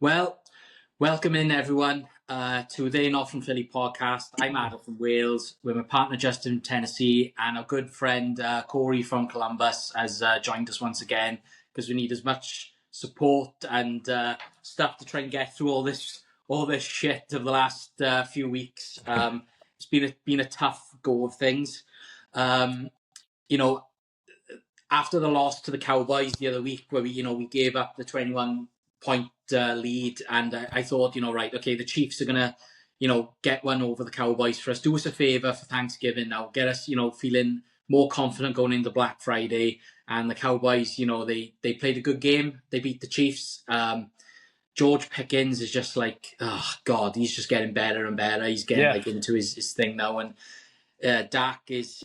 Well, welcome in everyone to the Not From Philly podcast. I'm Adam from Wales, with my partner Justin from Tennessee, and our good friend Cory from Columbus has joined us once again because we need as much support and stuff to try and get through all this shit of the last few weeks. It's been a tough go of things. You know, after the loss to the Cowboys the other week, where we gave up the 21-point lead, and I thought, right, okay, the Chiefs are gonna, get one over the Cowboys for us. Do us a favor for Thanksgiving now, get us, feeling more confident going into Black Friday. And the Cowboys, they played a good game. They beat the Chiefs. George Pickens is just like, oh God, he's just getting better and better. He's getting into his thing now, and Dak is,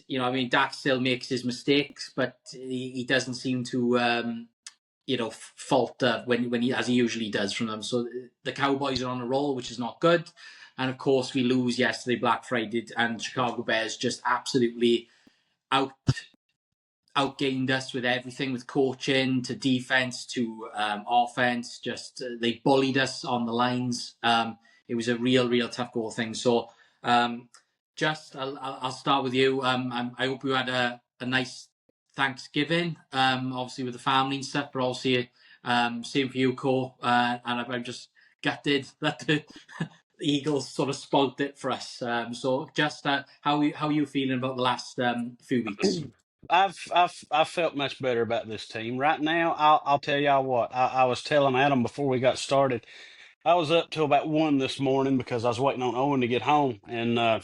Dak still makes his mistakes, but he doesn't seem to, falter when he, as he usually does from them. So the Cowboys are on a roll, which is not good. And of course, we lose yesterday, Black Friday, and Chicago Bears just absolutely outgained us with everything, with coaching to defense to offense. Just they bullied us on the lines. It was a real tough goal thing. So. I'll start with you. I hope you had a nice Thanksgiving, obviously with the family and stuff, but also same for you, Cole. And I'm just gutted that the Eagles sort of spoilt it for us. So just how are you feeling about the last few weeks? I've felt much better about this team right now. I'll tell y'all what. I was telling Adam before we got started. I was up till about 1 this morning because I was waiting on Owen to get home, and I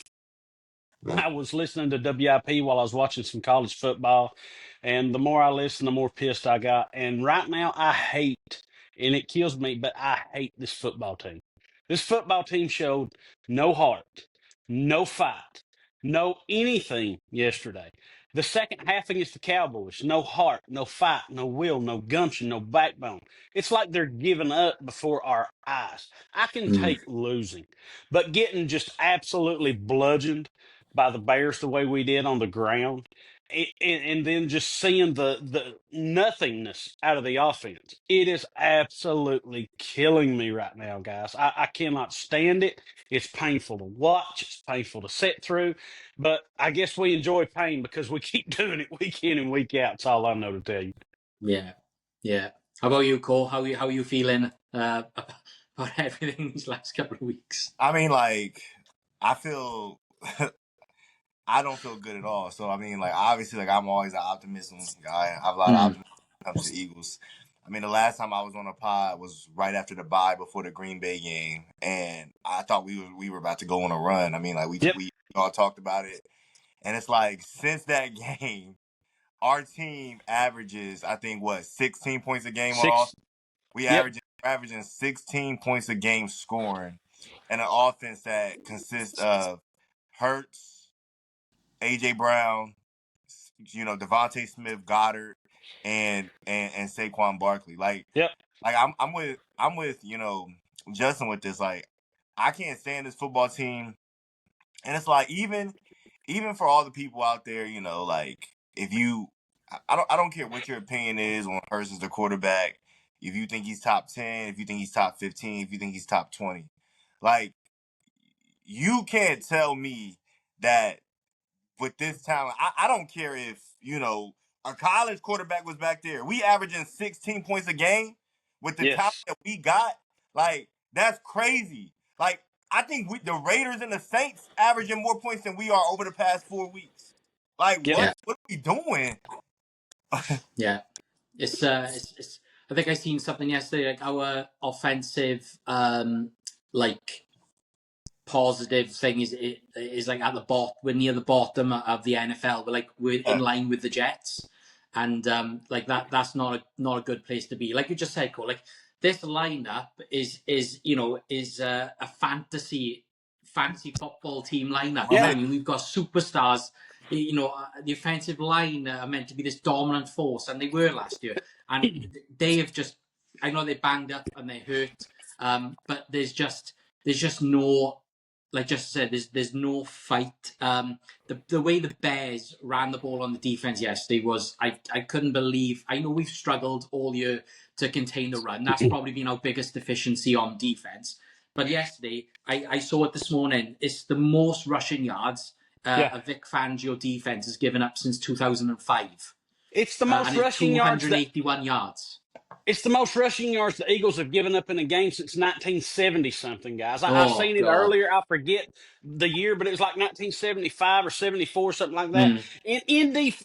was listening to WIP while I was watching some college football. And the more I listened, the more pissed I got. And right now, I hate, and it kills me, but I hate this football team. This football team showed no heart, no fight, no anything yesterday. The second half against the Cowboys, no heart, no fight, no will, no gumption, no backbone. It's like they're giving up before our eyes. I can take losing, but getting just absolutely bludgeoned by the Bears the way we did on the ground, and then just seeing the nothingness out of the offense. It is absolutely killing me right now, guys. I cannot stand it. It's painful to watch. It's painful to sit through. But I guess we enjoy pain because we keep doing it week in and week out. That's all I know to tell you. Yeah. How about you, Cole? How are you feeling about everything these last couple of weeks? I mean, I feel I don't feel good at all. So obviously, I'm always an optimism guy. I have a lot of optimism when it comes to Eagles. I mean, the last time I was on a pod was right after the bye before the Green Bay game, and I thought we were about to go on a run. I mean, we all talked about it, and it's like since that game, our team averages, I think, 16 points a game off. We averaging 16 points a game scoring, and an offense that consists of Hurts, AJ Brown, Devontae Smith, Goddard, and Saquon Barkley. I'm with Justin with this. Like, I can't stand this football team, and it's like even for all the people out there, if you, I don't care what your opinion is on Hurts as the quarterback. If you think he's top 10, if you think he's top 15, if you think he's top 20, like, you can't tell me that with this talent, I don't care if, a college quarterback was back there. We averaging 16 points a game with the talent that we got. Like, that's crazy. Like, I think the Raiders and the Saints averaging more points than we are over the past 4 weeks. Like, what are we doing? Yeah. It's I think I seen something yesterday, like our offensive positive thing is like at the bottom. We're near the bottom of the NFL. We're in line with the Jets, and that's not a good place to be. Like you just said, Cole, like this lineup is a fantasy football team lineup. Yeah. I mean, we've got superstars. The offensive line are meant to be this dominant force, and they were last year. And they have just, I know they're banged up and they're hurt, but there's just no, like just said, there's no fight. The way the Bears ran the ball on the defense yesterday was, I couldn't believe. I know we've struggled all year to contain the run. That's probably been our biggest deficiency on defense. But yesterday, I saw it this morning. It's the most rushing yards a Vic Fangio defense has given up since 2005. It's the most and it's rushing yards 281 yards. It's the most rushing yards the Eagles have given up in a game since 1970 something, guys. I Oh, seen it God. earlier. I forget the year, but it was like 1975 or 74, something like that. Mm. And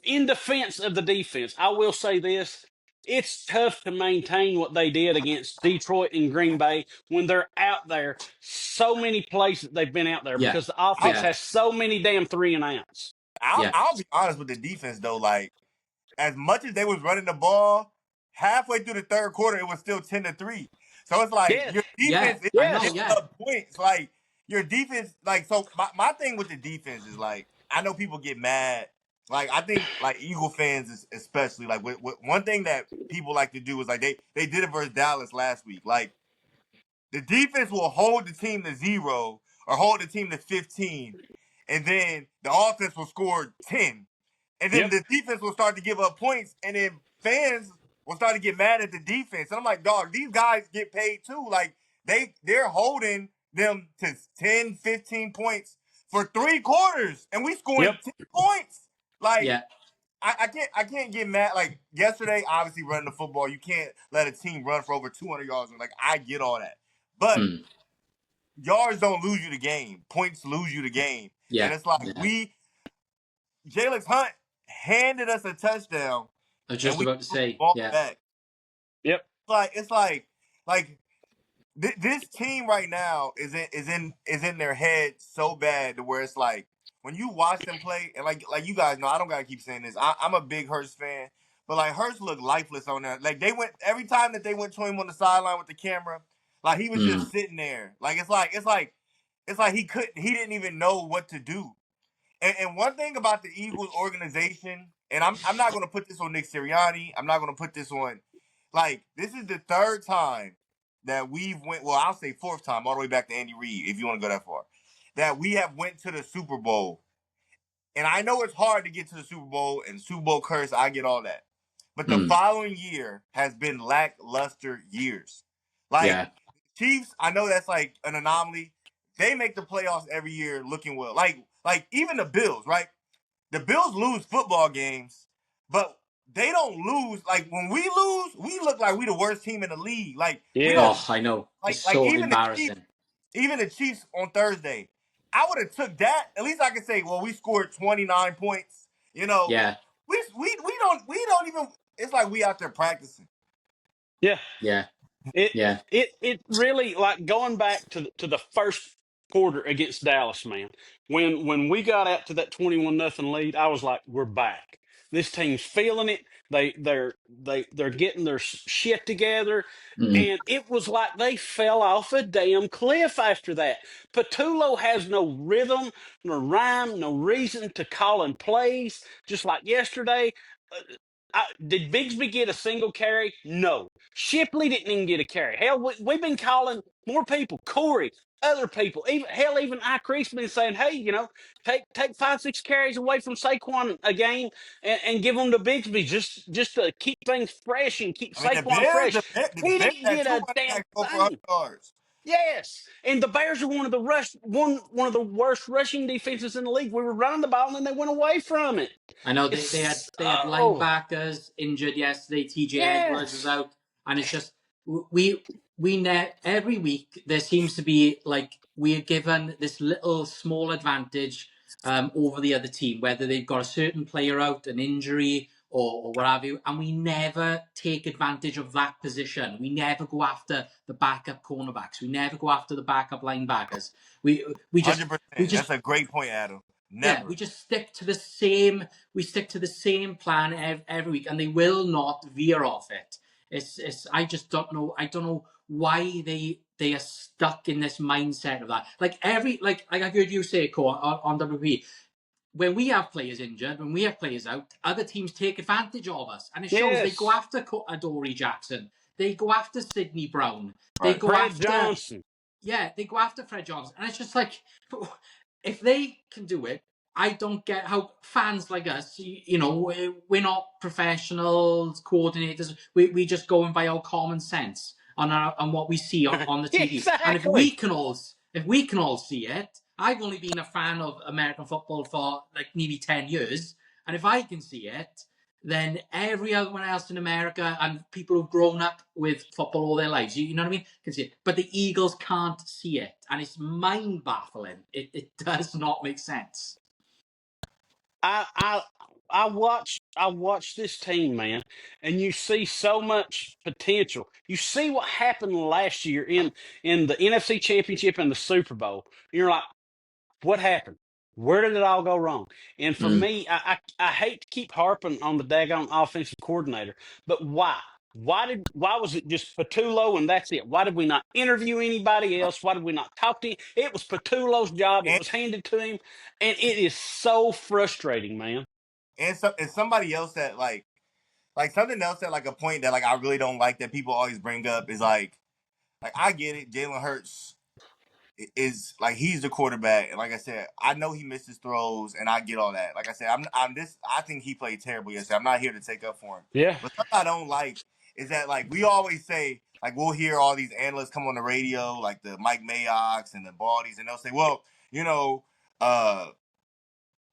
in defense of the defense, I will say this. It's tough to maintain what they did against Detroit and Green Bay when they're out there so many plays that they've been out there Yeah. because the offense Yeah. has so many damn 3-and-outs. Yeah. I'll be honest with the defense though. Like, as much as they was running the ball, halfway through the third quarter, it was still 10-3. So it's like Yes. your Yeah. defense is I know. Yes. giving Yeah. up points. Like your defense, like so. My thing with the defense is like I know people get mad. Like I think like Eagle fans especially like with one thing that people like to do is like they did it versus Dallas last week. Like the defense will hold the team to 0 or hold the team to 15, and then the offense will score 10. And then Yep. the defense will start to give up points, and then fans will start to get mad at the defense. And I'm like, dog, these guys get paid too. Like they're holding them to 10, 15 points for 3 quarters, and we scoring Yep. 10 points. Like Yeah. I can't get mad. Like yesterday, obviously running the football, you can't let a team run for over 200 yards. Like I get all that, but Mm. yards don't lose you the game. Points lose you the game. Yeah. And it's like Yeah. Jalen Hunt handed us a touchdown, I was and just we about to threw the say, ball yeah. back. Yep. It's like this team right now is in their head so bad to where it's like when you watch them play, and like you guys know, I don't gotta keep saying this. I'm a big Hurst fan, but like Hurst looked lifeless on there. Like they went every time that they went to him on the sideline with the camera, like he was just sitting there. Like it's like he didn't even know what to do. And one thing about the Eagles organization, and I'm not going to put this on Nick Sirianni. I'm not going to put this on, like, this is the 3rd time that we've went, well, I'll say 4th time, all the way back to Andy Reid, if you want to go that far, that we have went to the Super Bowl. And I know it's hard to get to the Super Bowl and Super Bowl curse. I get all that. But the following year has been lackluster years. Like, Yeah. Chiefs, I know that's like an anomaly. They make the playoffs every year looking well. Like even the Bills, right? The Bills lose football games, but they don't lose. Like when we lose, we look like we the worst team in the league. Like we don't Oh, I know. It's like so embarrassing. even the Chiefs on Thursday. I would have took that. At least I could say, well, we scored 29 points. You know, Yeah. we don't even. It's like we out there practicing. Yeah. Yeah. It Yeah. it really, like, going back to the first quarter against Dallas, man. When we got out to that 21-0 lead, I was like, we're back. This team's feeling it. They're getting their shit together. Mm. And it was like they fell off a damn cliff after that. Patullo has no rhythm, no rhyme, no reason to call in plays. Just like yesterday, did Bigsby get a single carry? No. Shipley didn't even get a carry. Hell, we've been calling more people, Cory, other people, even Icrease been saying, hey, take 5, 6 carries away from Saquon a game and give them to Bigsby just to keep things fresh and keep I mean, the Saquon Bears, fresh. the He Bears didn't had get 2 a running damn backs go for 100 thing. yards. Yes, and the Bears are one of the worst rushing defenses in the league. We were running the ball and then they went away from it. I know they had It's linebackers injured yesterday. TJ Edwards was yes. out, and it's just every week there seems to be like we're given this little small advantage over the other team, whether they've got a certain player out, an injury, or what have you, and we never take advantage of that position. We never go after the backup cornerbacks. We never go after the backup linebackers. We just 100%. That's a great point, Adam. yeah, Never. we just stick to the same. We stick to the same plan every week, and they will not veer off it. It's. I just don't know. I don't know why they are stuck in this mindset of that. Like I heard you say, Cole, on WP, when we have players injured, when we have players out, other teams take advantage of us, and it shows. They go Yes. after Adoree Jackson. They go after Sidney Brown. They Right. go Fred after Johnson. they go after Fred Johnson, and it's just like, if they can do it, I don't get how fans like us, we're not professionals, coordinators. We just go and by our common sense on what we see on the TV. And Exactly. if we can all see it, I've only been a fan of American football for like nearly 10 years. And if I can see it, then everyone else in America and people who've grown up with football all their lives, you know what I mean, can see it. But the Eagles can't see it. And it's mind baffling. It does not make sense. I watch this team, man, and you see so much potential. You see what happened last year in the NFC Championship and the Super Bowl. You're like, what happened? Where did it all go wrong? And for Mm. me, I hate to keep harping on the daggone offensive coordinator, but why? Why was it just Patullo and that's it? Why did we not interview anybody else? Why did we not talk to him? It was Patullo's job. It And was handed to him, and it is so frustrating, man. and somebody else that like something else that like a point that like I really don't like that people always bring up is like I get it. Jalen Hurts is like he's the quarterback, and like I said, I know he misses throws, and I get all that. Like I said, I'm this. I think he played terrible yesterday. I'm not here to take up for him, Yeah, but something I don't like is that like we always say like we'll hear all these analysts come on the radio like the Mike Mayocks and the Baldies, and they'll say, well, uh,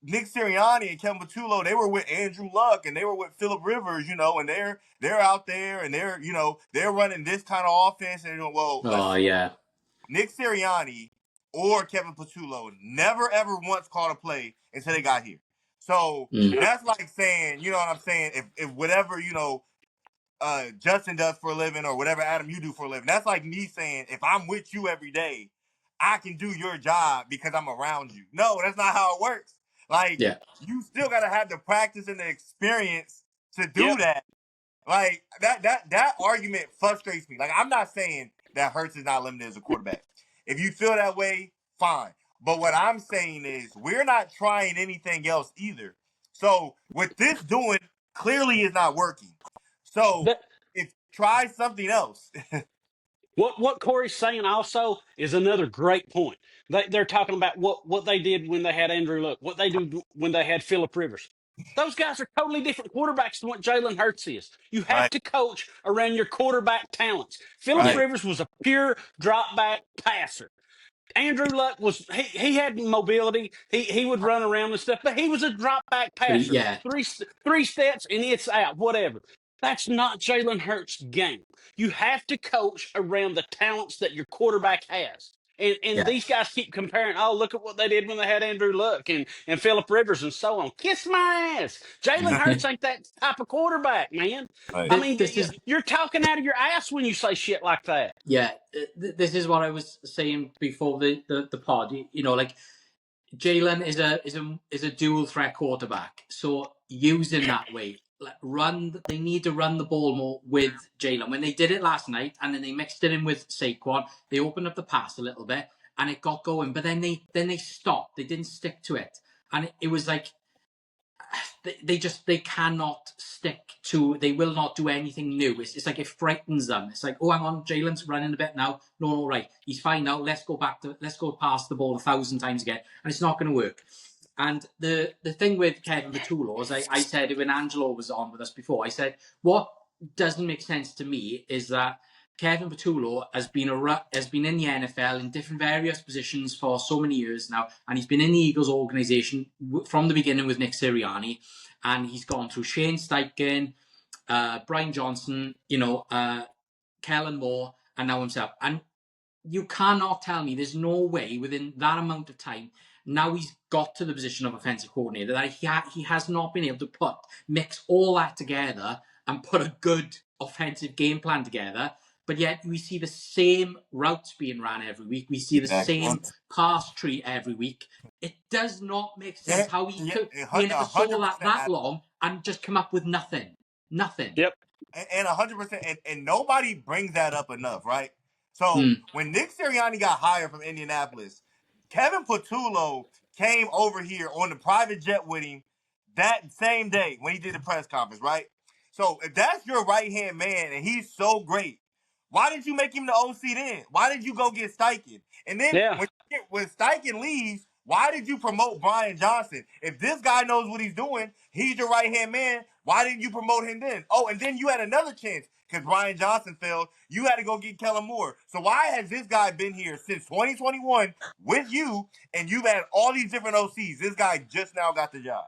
Nick Sirianni and Kevin Patullo, they were with Andrew Luck and they were with Phillip Rivers, and they're out there and they're running this kind of offense, and well, Oh, listen. yeah. Nick Sirianni or Kevin Patullo never ever once called a play until they got here. So Mm. that's like saying, you know what I'm saying? If whatever, Justin does for a living or whatever Adam you do for a living, that's like me saying if I'm with you every day, I can do your job because I'm around you. No, that's not how it works. Like Yeah. you still gotta have the practice and the experience to do yep. that. Like that argument frustrates me. Like I'm not saying that Hurts is not limited as a quarterback. If you feel that way, fine. But what I'm saying is we're not trying anything else either. So what this doing clearly is not working. So That if try something else. what Corey's saying also is another great point. They're talking about what they did when they had Andrew Luck, what they do when they had Phillip Rivers. Those guys are totally different quarterbacks than what Jalen Hurts is. You have Right, to coach around your quarterback talents. Phillip right. Rivers was a pure drop back passer. Andrew Luck was he had mobility. He would run around and stuff, but he was a drop back But passer. yeah. Three steps and it's out. Whatever. That's not Jalen Hurts' game. You have to coach around the talents that your quarterback has. And Yeah. these guys keep comparing. Oh, look at what they did when they had Andrew Luck and Phillip Rivers and so on. Kiss my ass. Jalen Hurts ain't that type of quarterback, man. Right. I mean, This is you're talking out of your ass when you say shit like that. yeah. This is what I was saying before the pod. Like Jalen is a dual threat quarterback. So use him that way. Like they need to run the ball more with Jalen. When they did it last night, and then they mixed it in with Saquon, they opened up the pass a little bit, and it got going. But then they stopped. They didn't stick to it, and it was like they cannot stick to. They will not do anything new. It's like it frightens them. It's like, oh, hang on, Jalen's running a bit now. No, right, he's fine now. Let's go past the ball 1,000 times again, and it's not going to work. And the thing with Kevin Patullo, as I said when Angelo was on with us before, I said what doesn't make sense to me is that Kevin Patullo has been in the NFL in different various positions for so many years now, and he's been in the Eagles organization from the beginning with Nick Sirianni, and he's gone through Shane Steichen, Brian Johnson, Kellen Moore, and now himself. And you cannot tell me there's no way within that amount of time now he's got to the position of offensive coordinator that he has not been able to mix all that together and put a good offensive game plan together. But yet we see the same routes being ran every week. We see the Exactly. same pass tree every week. It does not make sense Yeah, how he yeah, could be in it for so 100%. that long and just come up with nothing. Nothing. Yep. And 100%, and nobody brings that up enough, right? So Mm. when Nick Sirianni got hired from Indianapolis, Kevin Patullo came over here on the private jet with him that same day when he did the press conference, right? So if that's your right hand man and he's so great, why did you make him the OC then? Why did you go get Steichen? And then Yeah. when Steichen leaves, Why did you promote Brian Johnson? If this guy knows what he's doing, he's your right-hand man. Why didn't you promote him then? Oh, and then you had another chance because Brian Johnson failed. You had to go get Kellen Moore. So why has this guy been here since 2021 with you, and you've had all these different OCs? This guy just now got the job.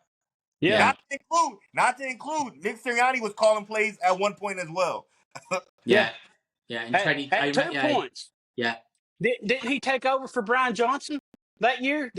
Yeah. Not to include, Nick Sirianni was calling plays at one point as well. Yeah. Yeah. In 20, I At 2 yeah, points. yeah. Didn't he take over for Brian Johnson that year?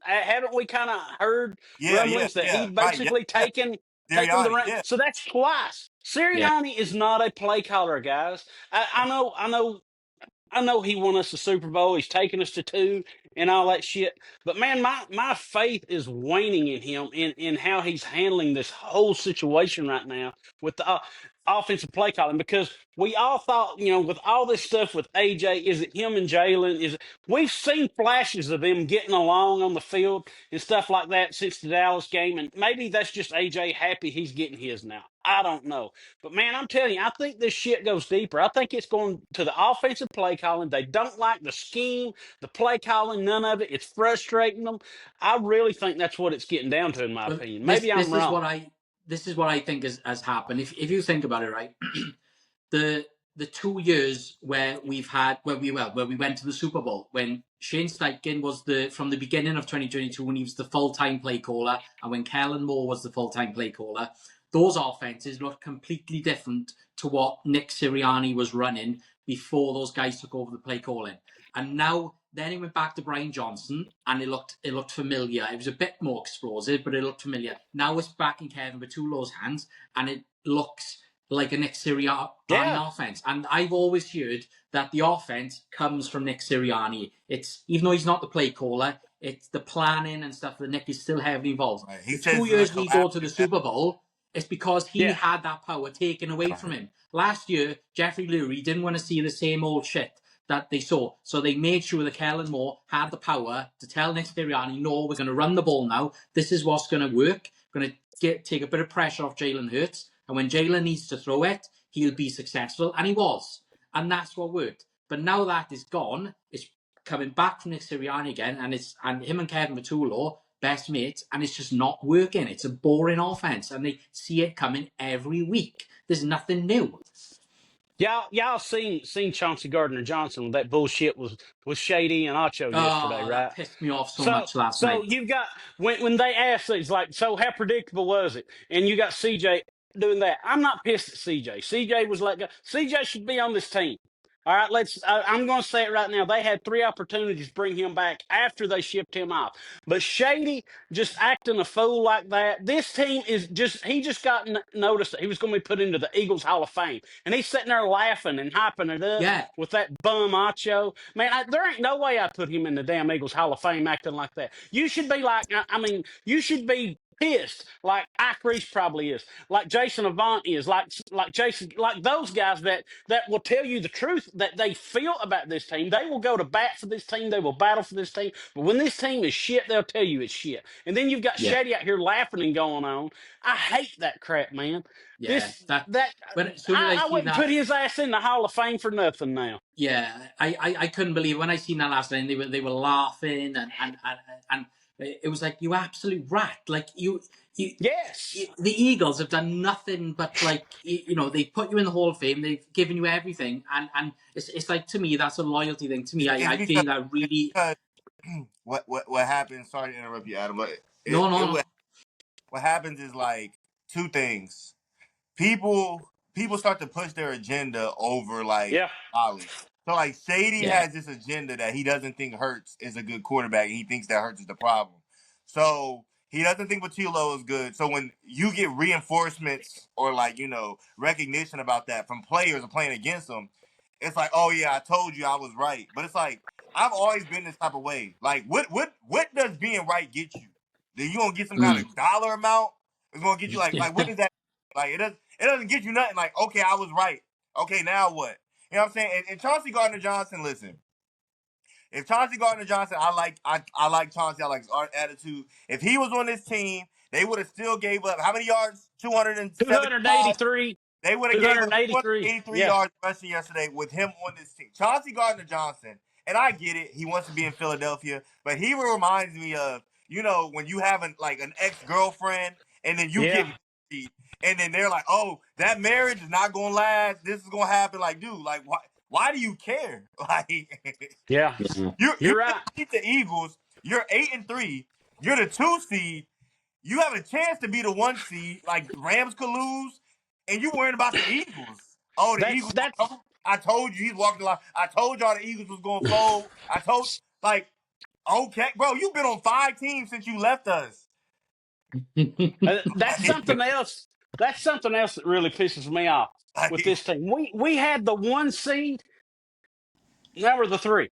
Haven't we kind of heard rumblings that he's Right, basically taken the Sirianni, reins? So that's twice. Yeah. Sirianni is not a play caller, guys. I know he won us the Super Bowl. He's taken us to 2 and all that shit. But man, my faith is waning in him in how he's handling this whole situation right now with the offensive play calling, because we all thought, with all this stuff with AJ, is it him and Jalen? We've seen flashes of them getting along on the field and stuff like that since the Dallas game, and maybe that's just AJ happy he's getting his now. I don't know. But man, I'm telling you, I think this shit goes deeper. I think it's going to the offensive play calling. They don't like the scheme, the play calling, none of it. It's frustrating them. I really think that's what it's getting down to, in my But opinion. this Maybe I'm this is wrong. what I think has happened. If you think about it, right, the 2 years where we went to the Super Bowl, when Shane Steichen was from the beginning of 2022 when he was the full-time play caller, and when Kellen Moore was the full-time play caller, those offenses looked completely different to what Nick Sirianni was running before those guys took over the play calling. And now then he went back to Brian Johnson, and it looked familiar. It was a bit more explosive, but it looked familiar. Now it's back in Kevin Patullo's hands, and it looks like a Nick Sirianni offense. And I've always heard that the offense comes from Nick Sirianni. It's, even though he's not the play caller, it's the planning and stuff that Nick is still heavily involved. Right. The 2 years we go to the Super Bowl, it's because he Yeah. had that power taken away from him. Last year, Jeffrey Lurie didn't want to see the same old shit that they saw. So they made sure that Kellen Moore had the power to tell Nick Sirianni, no, we're going to run the ball now. This is what's going to work. Going to take a bit of pressure off Jalen Hurts. And when Jalen needs to throw it, he'll be successful. And he was. And that's what worked. But now that is gone, it's coming back from Nick Sirianni again. And him and Kevin Patullo, best mates, and it's just not working. It's a boring offense. And they see it coming every week. There's nothing new. Y'all seen Chauncey Gardner-Johnson with that bullshit was Shady and Acho yesterday, right? That pissed me off so much last night. So you've got, when they asked, it's like, so how predictable was it? And you got CJ doing that. I'm not pissed at CJ. CJ was let go. CJ should be on this team. All right, I'm going to say it right now. They had 3 opportunities to bring him back after they shipped him off. But Shady just acting a fool like that. This team he just got noticed that he was going to be put into the Eagles Hall of Fame. And he's sitting there laughing and hyping it up with that bum Acho. Man, there ain't no way I put him in the damn Eagles Hall of Fame acting like that. You should be like, you should be pissed like Ike Reese probably is, like Jason Avant is, like Jason, like those guys that will tell you the truth that they feel about this team. They will go to bat for this team. They will battle for this team. But when this team is shit, they'll tell you it's shit. And then you've got Shady out here laughing and going on. I hate that crap, man. Yeah, I wouldn't put his ass in the Hall of Fame for nothing now. Yeah, I couldn't believe when I seen that last night. They were laughing and it was like, you absolute rat. Like yes, the Eagles have done nothing but, like, they put you in the Hall of Fame. They've given you everything, and it's like, to me, that's a loyalty thing. To me, I think that really. What happens? Sorry to interrupt you, Adam, but what happens is, like, 2 things. People start to push their agenda over, like, knowledge. So, like, Shady has this agenda that he doesn't think Hurts is a good quarterback, and he thinks that Hurts is the problem. So he doesn't think Patullo is good. So when you get reinforcements or, like, recognition about that from players playing against him, it's like, oh yeah, I told you I was right. But it's like, I've always been this type of way. Like, what does being right get you? Then you gonna get some kind of dollar amount? It's gonna get you like what does that? Like, it doesn't get you nothing. Like, okay, I was right. Okay, now what? You know what I'm saying? And Chauncey Gardner-Johnson, listen. If Chauncey Gardner-Johnson, I like Chauncey. I like his attitude. If he was on this team, they would have still gave up how many yards? 283. They would have gave up 283 yards rushing yesterday with him on this team. Chauncey Gardner-Johnson and I get it. He wants to be in Philadelphia, but he reminds me of, when you have an ex-girlfriend and then you get Yeah. married and then they're like, oh, that marriage is not gonna last. This is gonna happen. Like, dude, like, why do you care? Like, Yeah. Yeah. you You're just right. beat the Eagles. You're 8-3. You're the 2 seed. You have a chance to be the 1 seed. Like, Rams could lose, and you worrying about the Eagles. Oh, the Eagles. That's I told you he's walking a lot. I told y'all the Eagles was gonna fold. Like, okay, bro, you've been on 5 teams since you left us. that's something else. That's something else that really pisses me off with Like, this team. We had the 1 seed. Now we're the 3.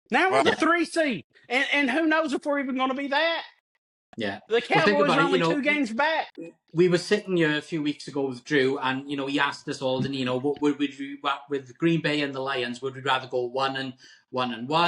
Now we're right. the Yeah. 3 seed, and who knows if we're even going to be that? Yeah. The Well, think Cowboys about are it. only 2 games back. We were sitting here a few weeks ago with Drew, and he asked us all, and what would we with Green Bay and the Lions? Would we rather go 1-1,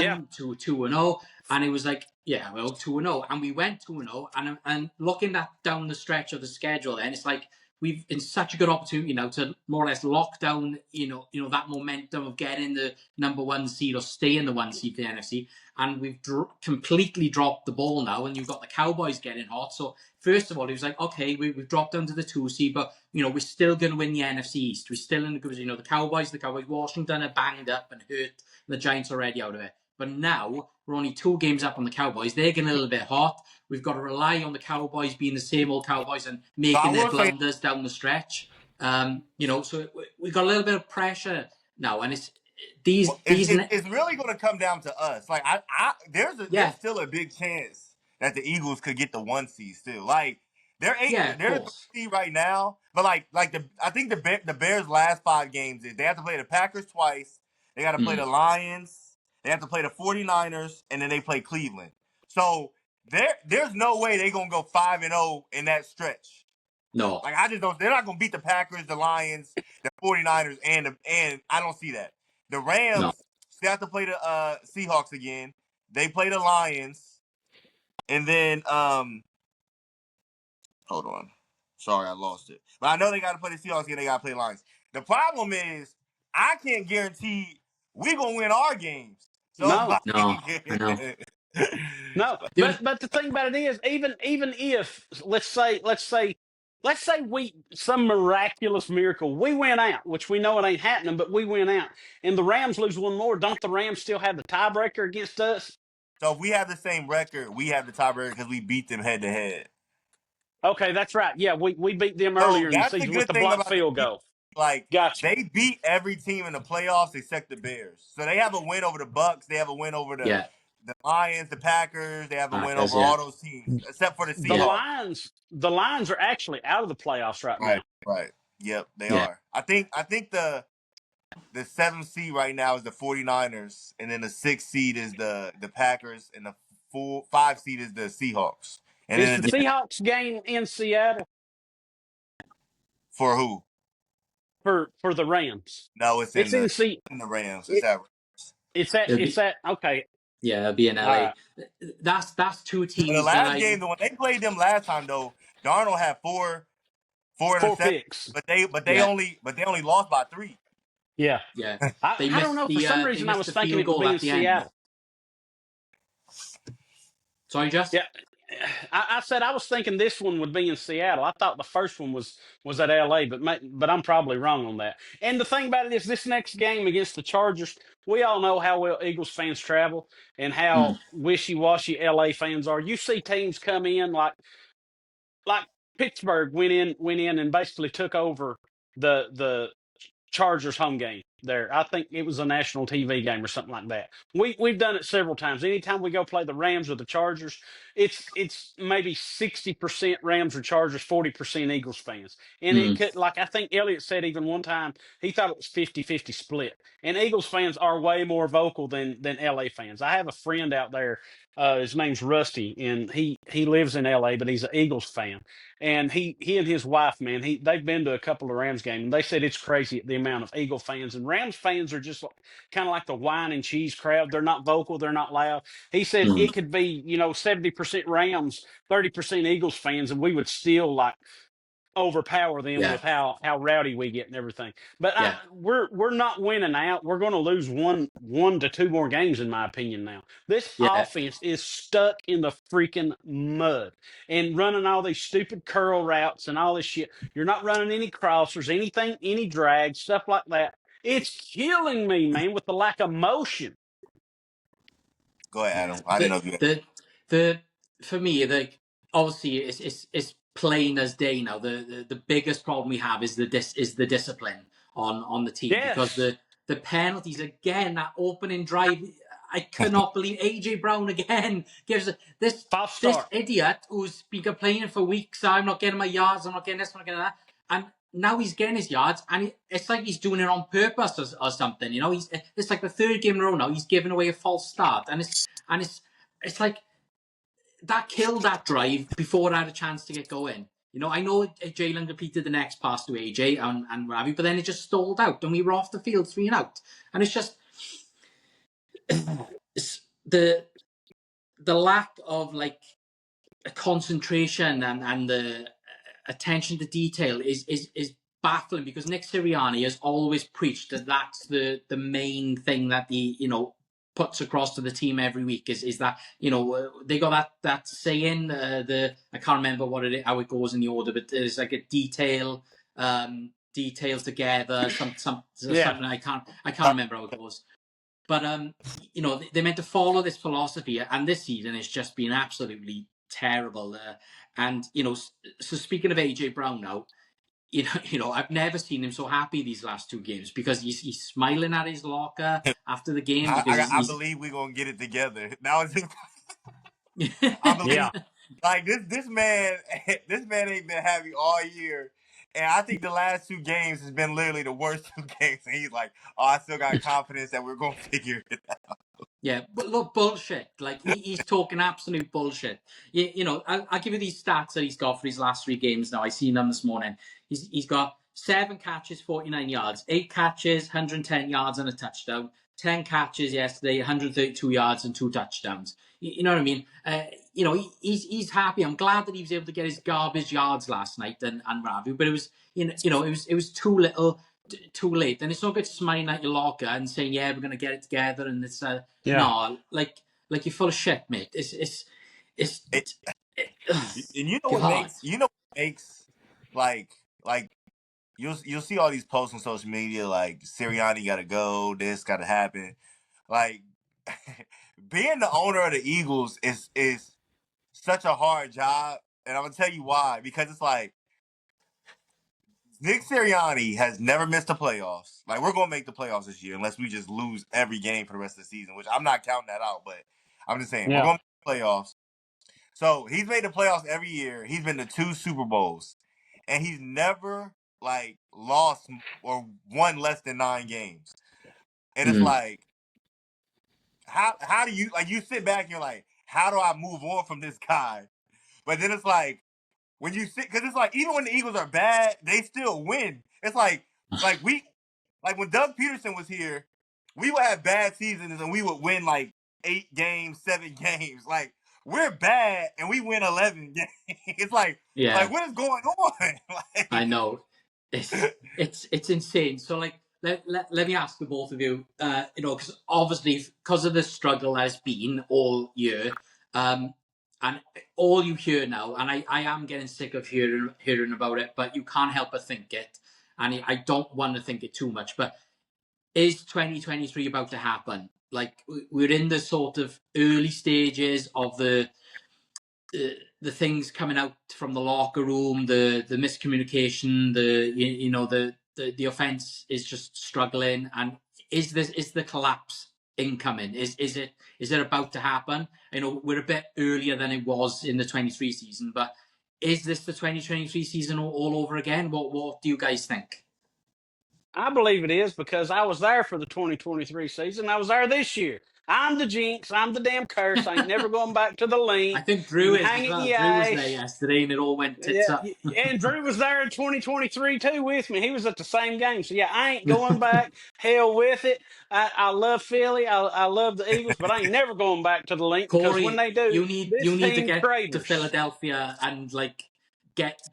Yeah. 2-0? And it was like, yeah, well, 2-0, and we went 2-0, and looking at down the stretch of the schedule, then it's like we've in such a good opportunity now to more or less lock down, that momentum of getting the number 1 seed or stay in the 1 seed for the NFC, and we've completely dropped the ball now, and you've got the Cowboys getting hot, so. First of all, he was like, okay, we've dropped down to the 2 seed, but we're still going to win the NFC East. We're still in the good. The Cowboys, Washington are banged up and hurt. The Giants are already out of it. But now we're only 2 games up on the Cowboys. They're getting a little bit hot. We've got to rely on the Cowboys being the same old Cowboys and So I making their will say, blunders down the stretch. So we've got a little bit of pressure now, and it's these it's really going to come down to us. Like, there's yeah, still a big chance that the Eagles could get the 1 seed still. Like, yeah, of they're the 3 course. seed right now, but I think the Bears' last 5 games is they have to play the Packers twice, they got to play the Lions, they have to play the 49ers, and then they play Cleveland. So there's no way they're gonna go 5-0 in that stretch. No, Like, I just don't. They're not gonna beat the Packers, the Lions, the 49ers, and I don't see that. The no. Rams still have to play the Seahawks again. They play the Lions, and then hold on, sorry, I lost it. But I know they got to play the Seahawks again. They got to play the Lions. The problem is I can't guarantee we're gonna win our games. So No. like, No, I know. No, There was, but the thing about it is, even if let's say we some miraculous miracle we win out, which we know it ain't happening, but we win out, and the Rams lose one more. Don't the Rams still have the tiebreaker against us? so if we have the same record, we have the tiebreaker because we beat them head to head. Okay, that's right. Yeah, we beat them So earlier in the that's the season with good the thing block about the field Eagles. goal. Like, Gotcha. they beat every team in the playoffs except the Bears. So they have a win over the Bucks. They have a win over the yeah, Lions, the Packers. They have a win Packers, over yeah, all those teams except for the The yeah, Seahawks. Lions are actually out of the playoffs right Right, now. right. Yep, they yeah. are. I think the 7th seed right now is the 49ers, and then the 6th seed is the Packers, and the 5 seed is the Seahawks. And Is then the Seahawks game in Seattle for who? for the Rams? No, it's It's in C. in the Rams. It's at It's at It'll it's be at okay. Yeah, it'll be in All right. LA. That's 2 But the teams that last I game, when they played them last time though, Darnold had four 4 interceptions, picks. but they yeah, only lost by 3. Yeah. yeah. I don't know. For some They reason, I missed was the thinking field it would goal be in at the end. Seattle. Sorry, Just? Yeah. I said I was thinking this one would be in Seattle. I thought the first one was at L.A., but I'm probably wrong on that. And the thing about it is, this next game against the Chargers, we all know how well Eagles fans travel and how wishy-washy L.A. fans are. You see teams come in like Pittsburgh went in and basically took over the Chargers home game there. I think it was a national TV game or something like that. We've done it several times. Anytime we go play the Rams or the Chargers, it's maybe 60% Rams or Chargers, 40% Eagles fans. And it Mm, could, like I think Elliott said even one time, he thought it was 50-50 split. And Eagles fans are way more vocal than LA fans. I have a friend out there, his name's Rusty, and he lives in LA, but he's an Eagles fan. And he and his wife, man, they've been to a couple of Rams games, and they said it's crazy the amount of Eagle fans, and Rams fans are just kind of like the wine and cheese crowd. They're not vocal, they're not loud. He said mm. it could be 70% Rams, 30% Eagles fans, and we would still like overpower them Yeah, with how rowdy we get and everything. But yeah, we're not winning out. We're going to lose one to two more games, in my opinion. Now this yeah. offense is stuck in the freaking mud and running all these stupid curl routes and all this shit. You're not running any crossers, anything, any drag stuff like that. It's killing me, man, with the lack of motion. Go ahead, Yeah. Adam. I didn't know if you. The for me, obviously it's plain as day now. The biggest problem we have is the discipline on the team, because Yes, the penalties again, that opening drive, I cannot believe AJ Brown again gives false this start. idiot who's been complaining for weeks. I'm not getting my yards. I'm not getting this. I'm not getting that. And now he's getting his yards, and it's like he's doing it on purpose or something. You know, it's like the third game in a row now. He's giving away a false start, and it's like that killed that drive before it had a chance to get going. You know, I know Jalen completed the next pass to AJ and Ravi, but then it just stalled out, and we were off the field 3-and-out. And it's just it's the lack of like a concentration and the attention to detail is baffling, because Nick Sirianni has always preached that that's the main thing that he, you know, puts across to the team every week is that, you know, they got that saying, I can't remember how it goes in the order, but there's like a details together, Yeah, something I can't remember how it goes. But you know, they're meant to follow this philosophy, and this season it's just been absolutely terrible. And you know, so speaking of AJ Brown now, I've never seen him so happy these last two games, because he's smiling at his locker after the game, because I he's believe we're gonna get it together. Now it's just, I yeah, believe like this man this man ain't been happy all year. And I think the last two games has been literally the worst two games. And he's like, "Oh, I still got confidence that we're gonna figure it out." Yeah, but look, bullshit. Like he's talking absolute bullshit. You know, I'll give you these stats that he's got for his last three games. Now I seen them this morning. He's got 7 catches, 49 yards, 8 catches, 110 yards and a touchdown. 10 catches yesterday, 132 yards and 2 touchdowns. You know what I mean? You know, he's happy. I'm glad that he was able to get his garbage yards last night and Ravu, but it was it was too little, too late. And it's not good smiling at your locker and saying, "Yeah, we're gonna get it together," and it's yeah. no, like you're full of shit, mate. It's And you know what God. makes like you'll see all these posts on social media like Sirianni gotta go, this gotta happen. Like being the owner of the Eagles is such a hard job, and I'm gonna tell you why. Because it's like Nick Sirianni has never missed the playoffs. Like we're gonna make the playoffs this year unless we just lose every game for the rest of the season, which I'm not counting that out, but I'm just saying we're Yeah. gonna make the playoffs. So he's made the playoffs every year. He's been to 2 Super Bowls, and he's never like lost or won less than 9 games. And it's Mm. like, how do you like? You sit back and you're like, how do I move on from this guy? But then it's like when you sit, because it's like even when the Eagles are bad, they still win. It's like we like when Doug Peterson was here, we would have bad seasons and we would win like 8 games, 7 games. Like we're bad and we win 11 games. It's like Yeah, what is going on? I Like know. It's insane. So like let me ask the both of you, you know, because obviously because of the struggle that has been all year, and all you hear now, and I am getting sick of hearing about it, but you can't help but think it, and I don't want to think it too much, but is 2023 about to happen? Like we're in the sort of early stages of the things coming out from the locker room, the miscommunication, the offense is just struggling. And is the collapse incoming? Is it about to happen? You know, we're a bit earlier than it was in the 23 season, but is this the 2023 season all over again? What do you guys think? I believe it is because I was there for the 2023 season. I was there this year. I'm the jinx. I'm the damn curse. I ain't never going back to the I link. think You Drew can is hang as it in well. your Drew was there ass. yesterday, and it all went tits Yeah, up. and Drew was there in 2023 too with me. He was at the same game. So yeah, I ain't going back. Hell with it. I love Philly. I love the Eagles, but I ain't never going back to the link because when Cory, they do, you this need to team get to craters. Philadelphia and like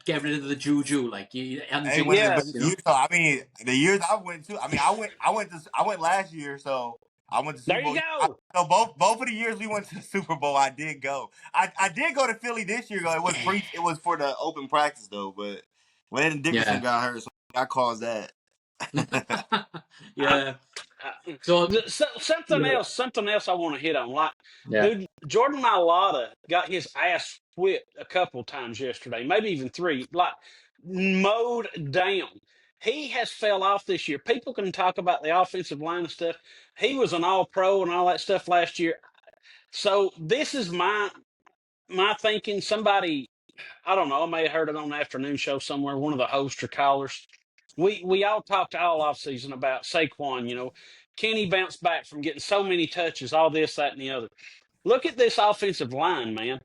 get rid of the juju, like Hey, one of the unjinx Yeah, best us, you know. years. So I mean, the years I went to. I mean, I went last year. So I went to there Super you Bowl. go. So both of the years we went to the Super Bowl, I did go. I did go to Philly this year though. It was pre. It was for the open practice though. But Landon Dickerson Yeah. got hurt, so I caused that. Yeah. So, Something else I want to hit on. Like, yeah. dude, Jordan Mailata got his ass whipped a couple times yesterday, maybe even three. Like, mowed down. He has fell off this year. People can talk about the offensive line and stuff. He was an All-Pro and all that stuff last year. So this is my thinking. Somebody, I don't know, I may have heard it on the afternoon show somewhere. One of the hosts or callers. We all talked all offseason about Saquon. Can he bounce back from getting so many touches? All this, that, and the other. Look at this offensive line, man.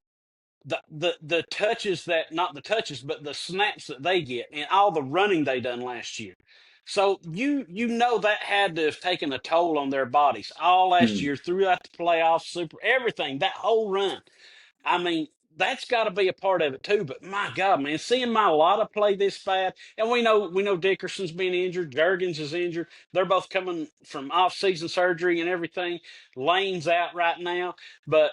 The touches that, not the touches, but the snaps that they get and all the running they done last year. So you know that had to have taken a toll on their bodies all last Hmm. year throughout the playoffs, super everything, that whole run. I mean, that's got to be a part of it too. But my God, man, seeing Mailata play this bad, and we know Dickerson's been injured, Jurgens is injured. They're both coming from off-season surgery and everything. Lane's out right now, but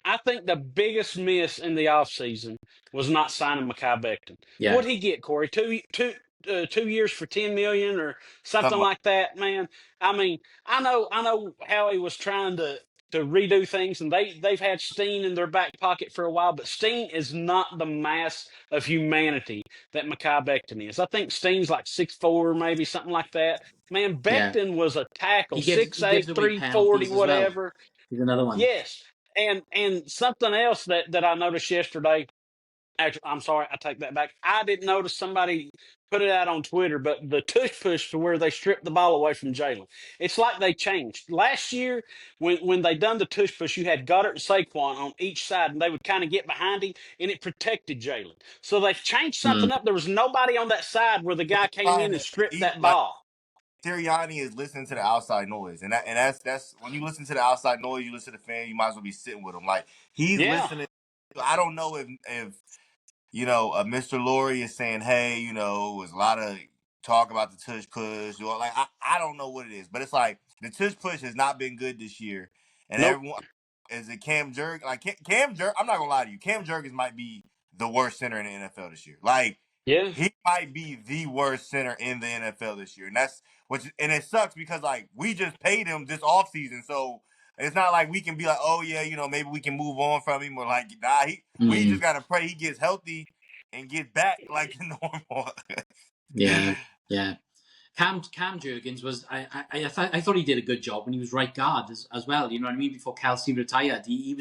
I think the biggest miss in the offseason was not signing Mekhi Becton. Yeah. What'd he get, Corey? 2 years for $10 million or something Something like like that, man. I mean, I know how he was trying to redo things, and they've had Steen in their back pocket for a while, but Steen is not the mass of humanity that Mekhi Becton is. I think Steen's like 6'4", maybe something like that. Man, Yeah. Becton was a tackle, He 6'8", gives away 340, penalties as well. whatever. He's another one. Yes. And something else that I noticed yesterday, actually, I'm sorry, I take that back. I didn't notice, somebody put it out on Twitter, but the tush push to where they stripped the ball away from Jalen. It's like they changed. Last year, when they done the tush push, you had Goddard and Saquon on each side, and they would kind of get behind him, and it protected Jalen. So they changed Hmm. something up. There was nobody on that side where the guy came in and stripped that like ball. Sirianni is listening to the outside noise, and that's when you listen to the outside noise, you listen to the fan. You might as well be sitting with him. Like he's Yeah. listening. I don't know if Mr. Laurie is saying, hey, there's a lot of talk about the tush push. Like, I don't know what it is, but it's like the tush push has not been good this year. And Nope. everyone is it Cam Jurgens. Like, Cam Jurgens, I'm not going to lie to you. Cam Jurgens might be the worst center in the NFL this year. Like, Yeah. he might be the worst center in the NFL this year. And it sucks because, like, we just paid him this offseason. So, it's not like we can be like, oh yeah, maybe we can move on from him, or like, nah, we just gotta pray he gets healthy and get back like to normal. Yeah. Yeah. Cam Jurgens was I thought he did a good job when he was right guard as well. You know what I mean? Before Kelsey retired, he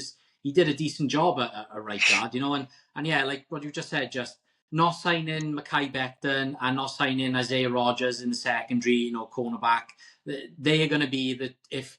did a decent job at right guard. And yeah, like what you just said, just not signing Mekhi Becton and not signing Isaiah Rodgers in the secondary, cornerback. They are going to be if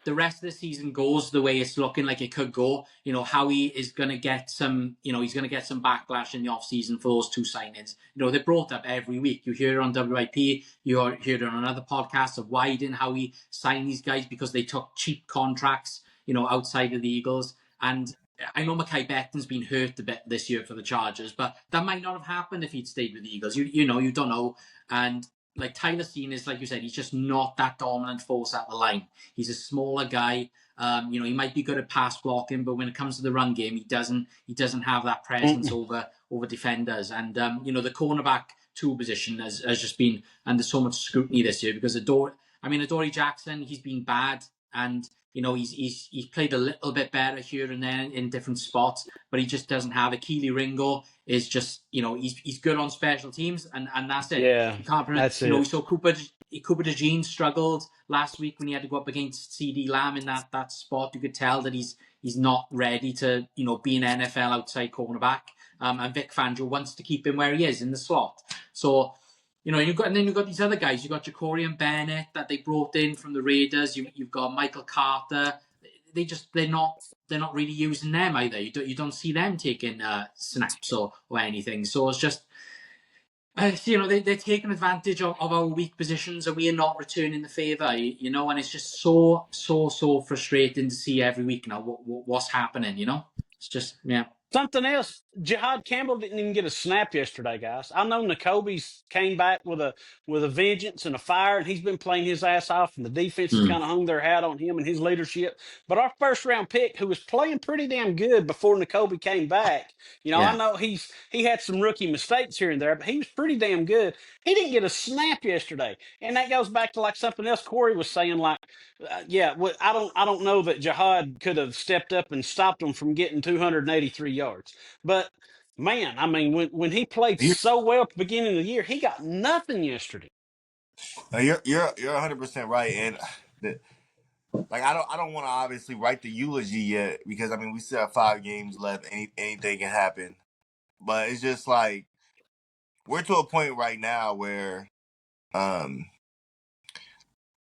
the rest of the season goes the way it's looking like it could go, Howie is going to get some, he's going to get some backlash in the offseason for those two signings. They're brought up every week. You hear it on WIP, you hear it on another podcast of why didn't Howie sign these guys, because they took cheap contracts, outside of the Eagles. And I know Mekhi Becton's been hurt a bit this year for the Chargers, but that might not have happened if he'd stayed with the Eagles. You don't know. And like Tyler Steen is, like you said, he's just not that dominant force at the line. He's a smaller guy. He might be good at pass blocking, but when it comes to the run game, he doesn't have that presence over defenders. And the cornerback two position has just been under so much scrutiny this year because Adoree Jackson, he's been bad, and he's played a little bit better here and there in different spots, but he just doesn't have it. Keely Ringo is just, he's good on special teams, and that's it. Yeah, You can't that's it. we saw Cooper DeJean struggled last week when he had to go up against CD Lamb in that spot. You could tell that he's not ready to be an NFL outside cornerback. And Vic Fangio wants to keep him where he is in the slot. So you've got these other guys. You've got Jacory and Bennett that they brought in from the Raiders. You've got Michael Carter. They're not really using them either. You don't see them taking snaps or anything. So it's just they're taking advantage of our weak positions, and we are not returning the favour. And it's just so frustrating to see every week now what's happening. It's just Something else, Jihad Campbell didn't even get a snap yesterday, guys. I know N'Kobe's came back with a vengeance and a fire, and he's been playing his ass off, and the defense has kind of hung their hat on him and his leadership. But our first round pick, who was playing pretty damn good before N'Kobe came back, I Yeah. know he had some rookie mistakes here and there, but he was pretty damn good. He didn't get a snap yesterday, and that goes back to like something else Cory was saying, like. I don't know that Jihad could have stepped up and stopped him from getting 283 yards. But man, I mean, when he played so well at the beginning of the year, he got nothing yesterday. You're 100% right, and like I don't want to obviously write the eulogy yet because I mean we still have 5 games left. Anything can happen, but it's just like we're to a point right now where,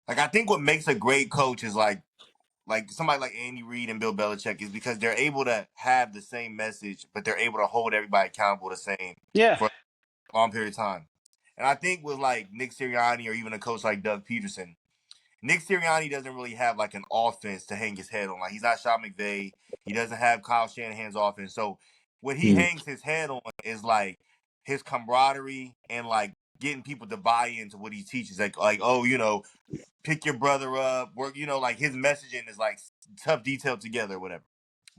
like I think what makes a great coach is like somebody like Andy Reid and Bill Belichick is because they're able to have the same message, but they're able to hold everybody accountable the same Yeah. for a long period of time. And I think with like Nick Sirianni or even a coach like Doug Peterson, Nick Sirianni doesn't really have like an offense to hang his head on. Like he's not Sean McVay. He doesn't have Kyle Shanahan's offense. So what he hangs his head on is like his camaraderie and like getting people to buy into what he teaches. Like oh, pick your brother up, work, like his messaging is like tough detailed together or whatever.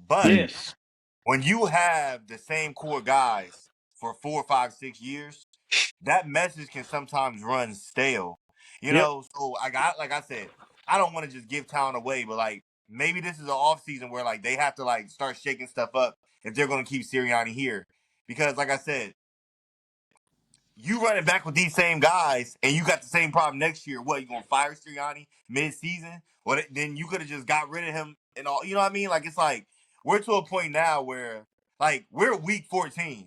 But Yes. when you have the same core guys for 4, 5, 6 years, that message can sometimes run stale. Yep. So like I said, I don't want to just give talent away, but like maybe this is an off season where like they have to like start shaking stuff up if they're gonna keep Sirianni here. Because like I said, you running back with these same guys and you got the same problem next year. What, you gonna fire Sirianni mid-season? Well, then you could have just got rid of him and all. You know what I mean? Like it's like we're to a point now where like we're week 14.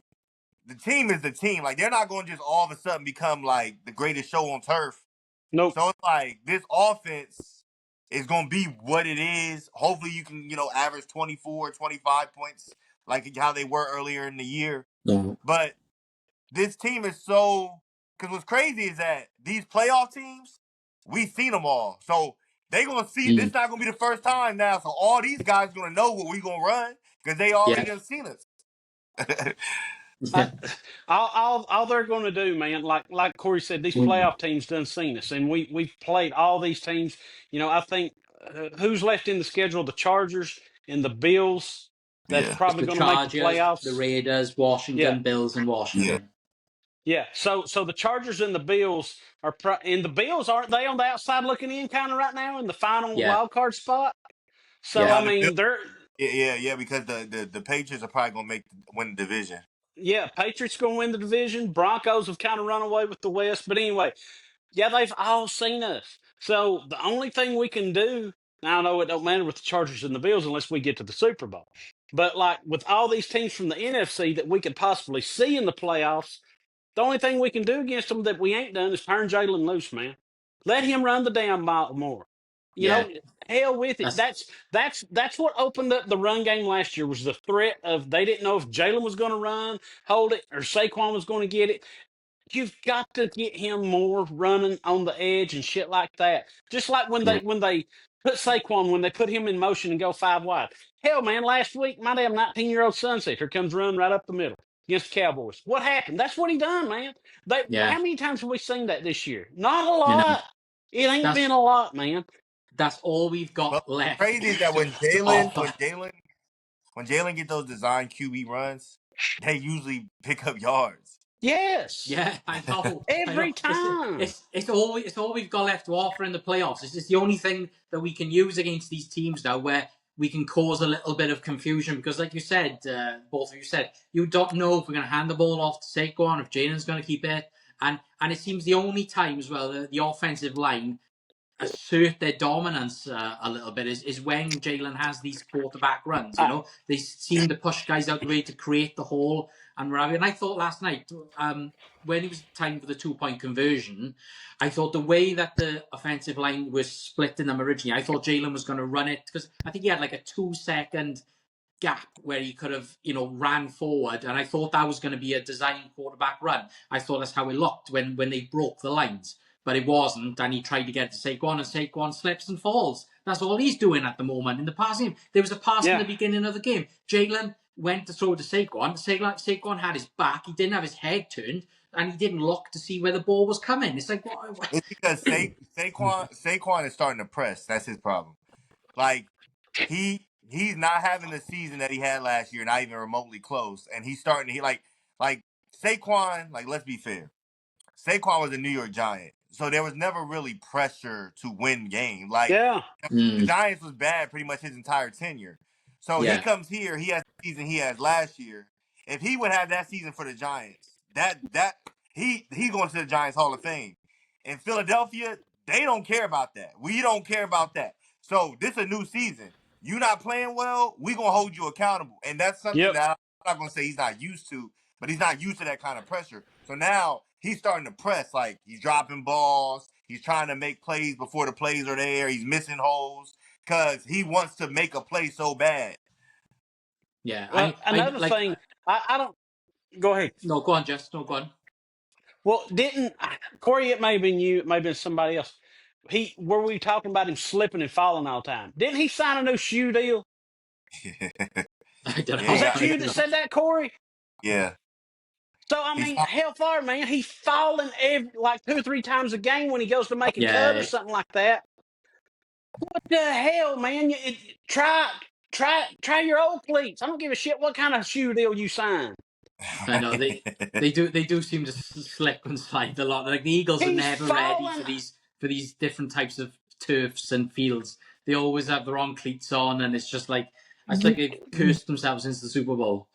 The team is the team. Like they're not going to just all of a sudden become like the greatest show on turf. Nope. So it's like this offense is going to be what it is. Hopefully you can, average 24, 25 points like how they were earlier in the year. Yeah. But this team is so, because what's crazy is that these playoff teams, we've seen them all. So they're going to see, this is not going to be the first time now. So all these guys going to know what we're going to run because they already done seen us. All they're going to do, man, like Cory said, these playoff teams done seen us, and we've played all these teams. I think who's left in the schedule? The Chargers and the Bills. That's Yeah. probably The going to make the Chargers, playoffs. the Raiders, Washington, Yeah. Bills, and Washington. Yeah. So the Chargers and the Bills are, and the Bills aren't they on the outside looking in kind of right now in the final wild card spot? So Yeah. I mean, they're because the Patriots are probably gonna win the division. yeah, Patriots going to win the division. Broncos have kind of run away with the West, but anyway, yeah, they've all seen us. So the only thing we can do, now I know it don't matter with the Chargers and the Bills unless we get to the Super Bowl, but like with all these teams from the NFC that we could possibly see in the playoffs, the only thing we can do against them that we ain't done is turn Jalen loose, man. Let him run the damn mile more. Yeah. Hell with it. That's That's what opened up the run game last year was the threat of they didn't know if Jalen was going to run, hold it, or Saquon was going to get it. You've got to get him more running on the edge and shit like that. Just like when they put Saquon, when they put him in motion and go 5 wide. Hell, man, last week my damn 19-year-old son said, "Here comes run right up the middle against the Cowboys." What happened? That's what he done, man. How many times have we seen that this year? Not a lot. It ain't been a lot, man. That's all we've got But left. crazy is that when Jalen get those design QB runs, they usually pick up yards. Yes. Yeah, I know. Every time. It's all we've got left to offer in the playoffs. It's the only thing that we can use against these teams now, where we can cause a little bit of confusion because, like you said, both of you said, you don't know if we're going to hand the ball off to Saquon, if Jalen's going to keep it, and it seems the only time as well the offensive line assert their dominance a little bit is when Jalen has these quarterback runs. They seem to push guys out the way to create the hole and whatever. And I thought last night, when it was time for the 2-point conversion, I thought the way that the offensive line was splitting them originally, I thought Jalen was going to run it because I think he had like a 2-second gap where he could have, ran forward, and I thought that was going to be a design quarterback run. I thought that's how it looked when they broke the lines. But it wasn't, and he tried to get to Saquon, and Saquon slips and falls. That's all he's doing at the moment. In the passing, there was a pass in the beginning of the game. Jalen went to throw to Saquon. Saquon had his back. He didn't have his head turned, and he didn't look to see where the ball was coming. It's like, what? It's because Saquon is starting to press. That's his problem. Like he's not having the season that he had last year, not even remotely close. And he's starting to like Saquon. Like, let's be fair. Saquon was a New York Giant, so there was never really pressure to win games. Like Yeah. the Giants was bad pretty much his entire tenure. So he Yeah. comes here, he has the season he has last year. If he would have that season for the Giants, he's going to the Giants Hall of Fame. In Philadelphia, they don't care about that. We don't care about that. So this is a new season. You not playing well, we gonna hold you accountable. And that's something Yep. that I'm not gonna say he's not used to, but he's not used to that kind of pressure. So now he's starting to press, like he's dropping balls, he's trying to make plays before the plays are there, he's missing holes because he wants to make a play so bad. Yeah. Well, I another like. thing, I don't go ahead. No, go on, Just. No, go on. Well, didn't Corey? It may have been you. It may have been somebody else. Were we talking about him slipping and falling all the time? Didn't he sign a new shoe deal? I don't Yeah, know. Was that I you don't that know. said that, Corey? yeah. So I He's mean, hell far, man. He's falling like 2 or 3 times a game when he goes to make a cut or Yeah. something like that. What the hell, man? Try your old cleats. I don't give a shit what kind of shoe deal you sign. I know they do seem to slip and slide a lot. Like the Eagles are He's never ready falling. for these different types of turfs and fields. They always have the wrong cleats on, and it's like they've cursed themselves since the Super Bowl.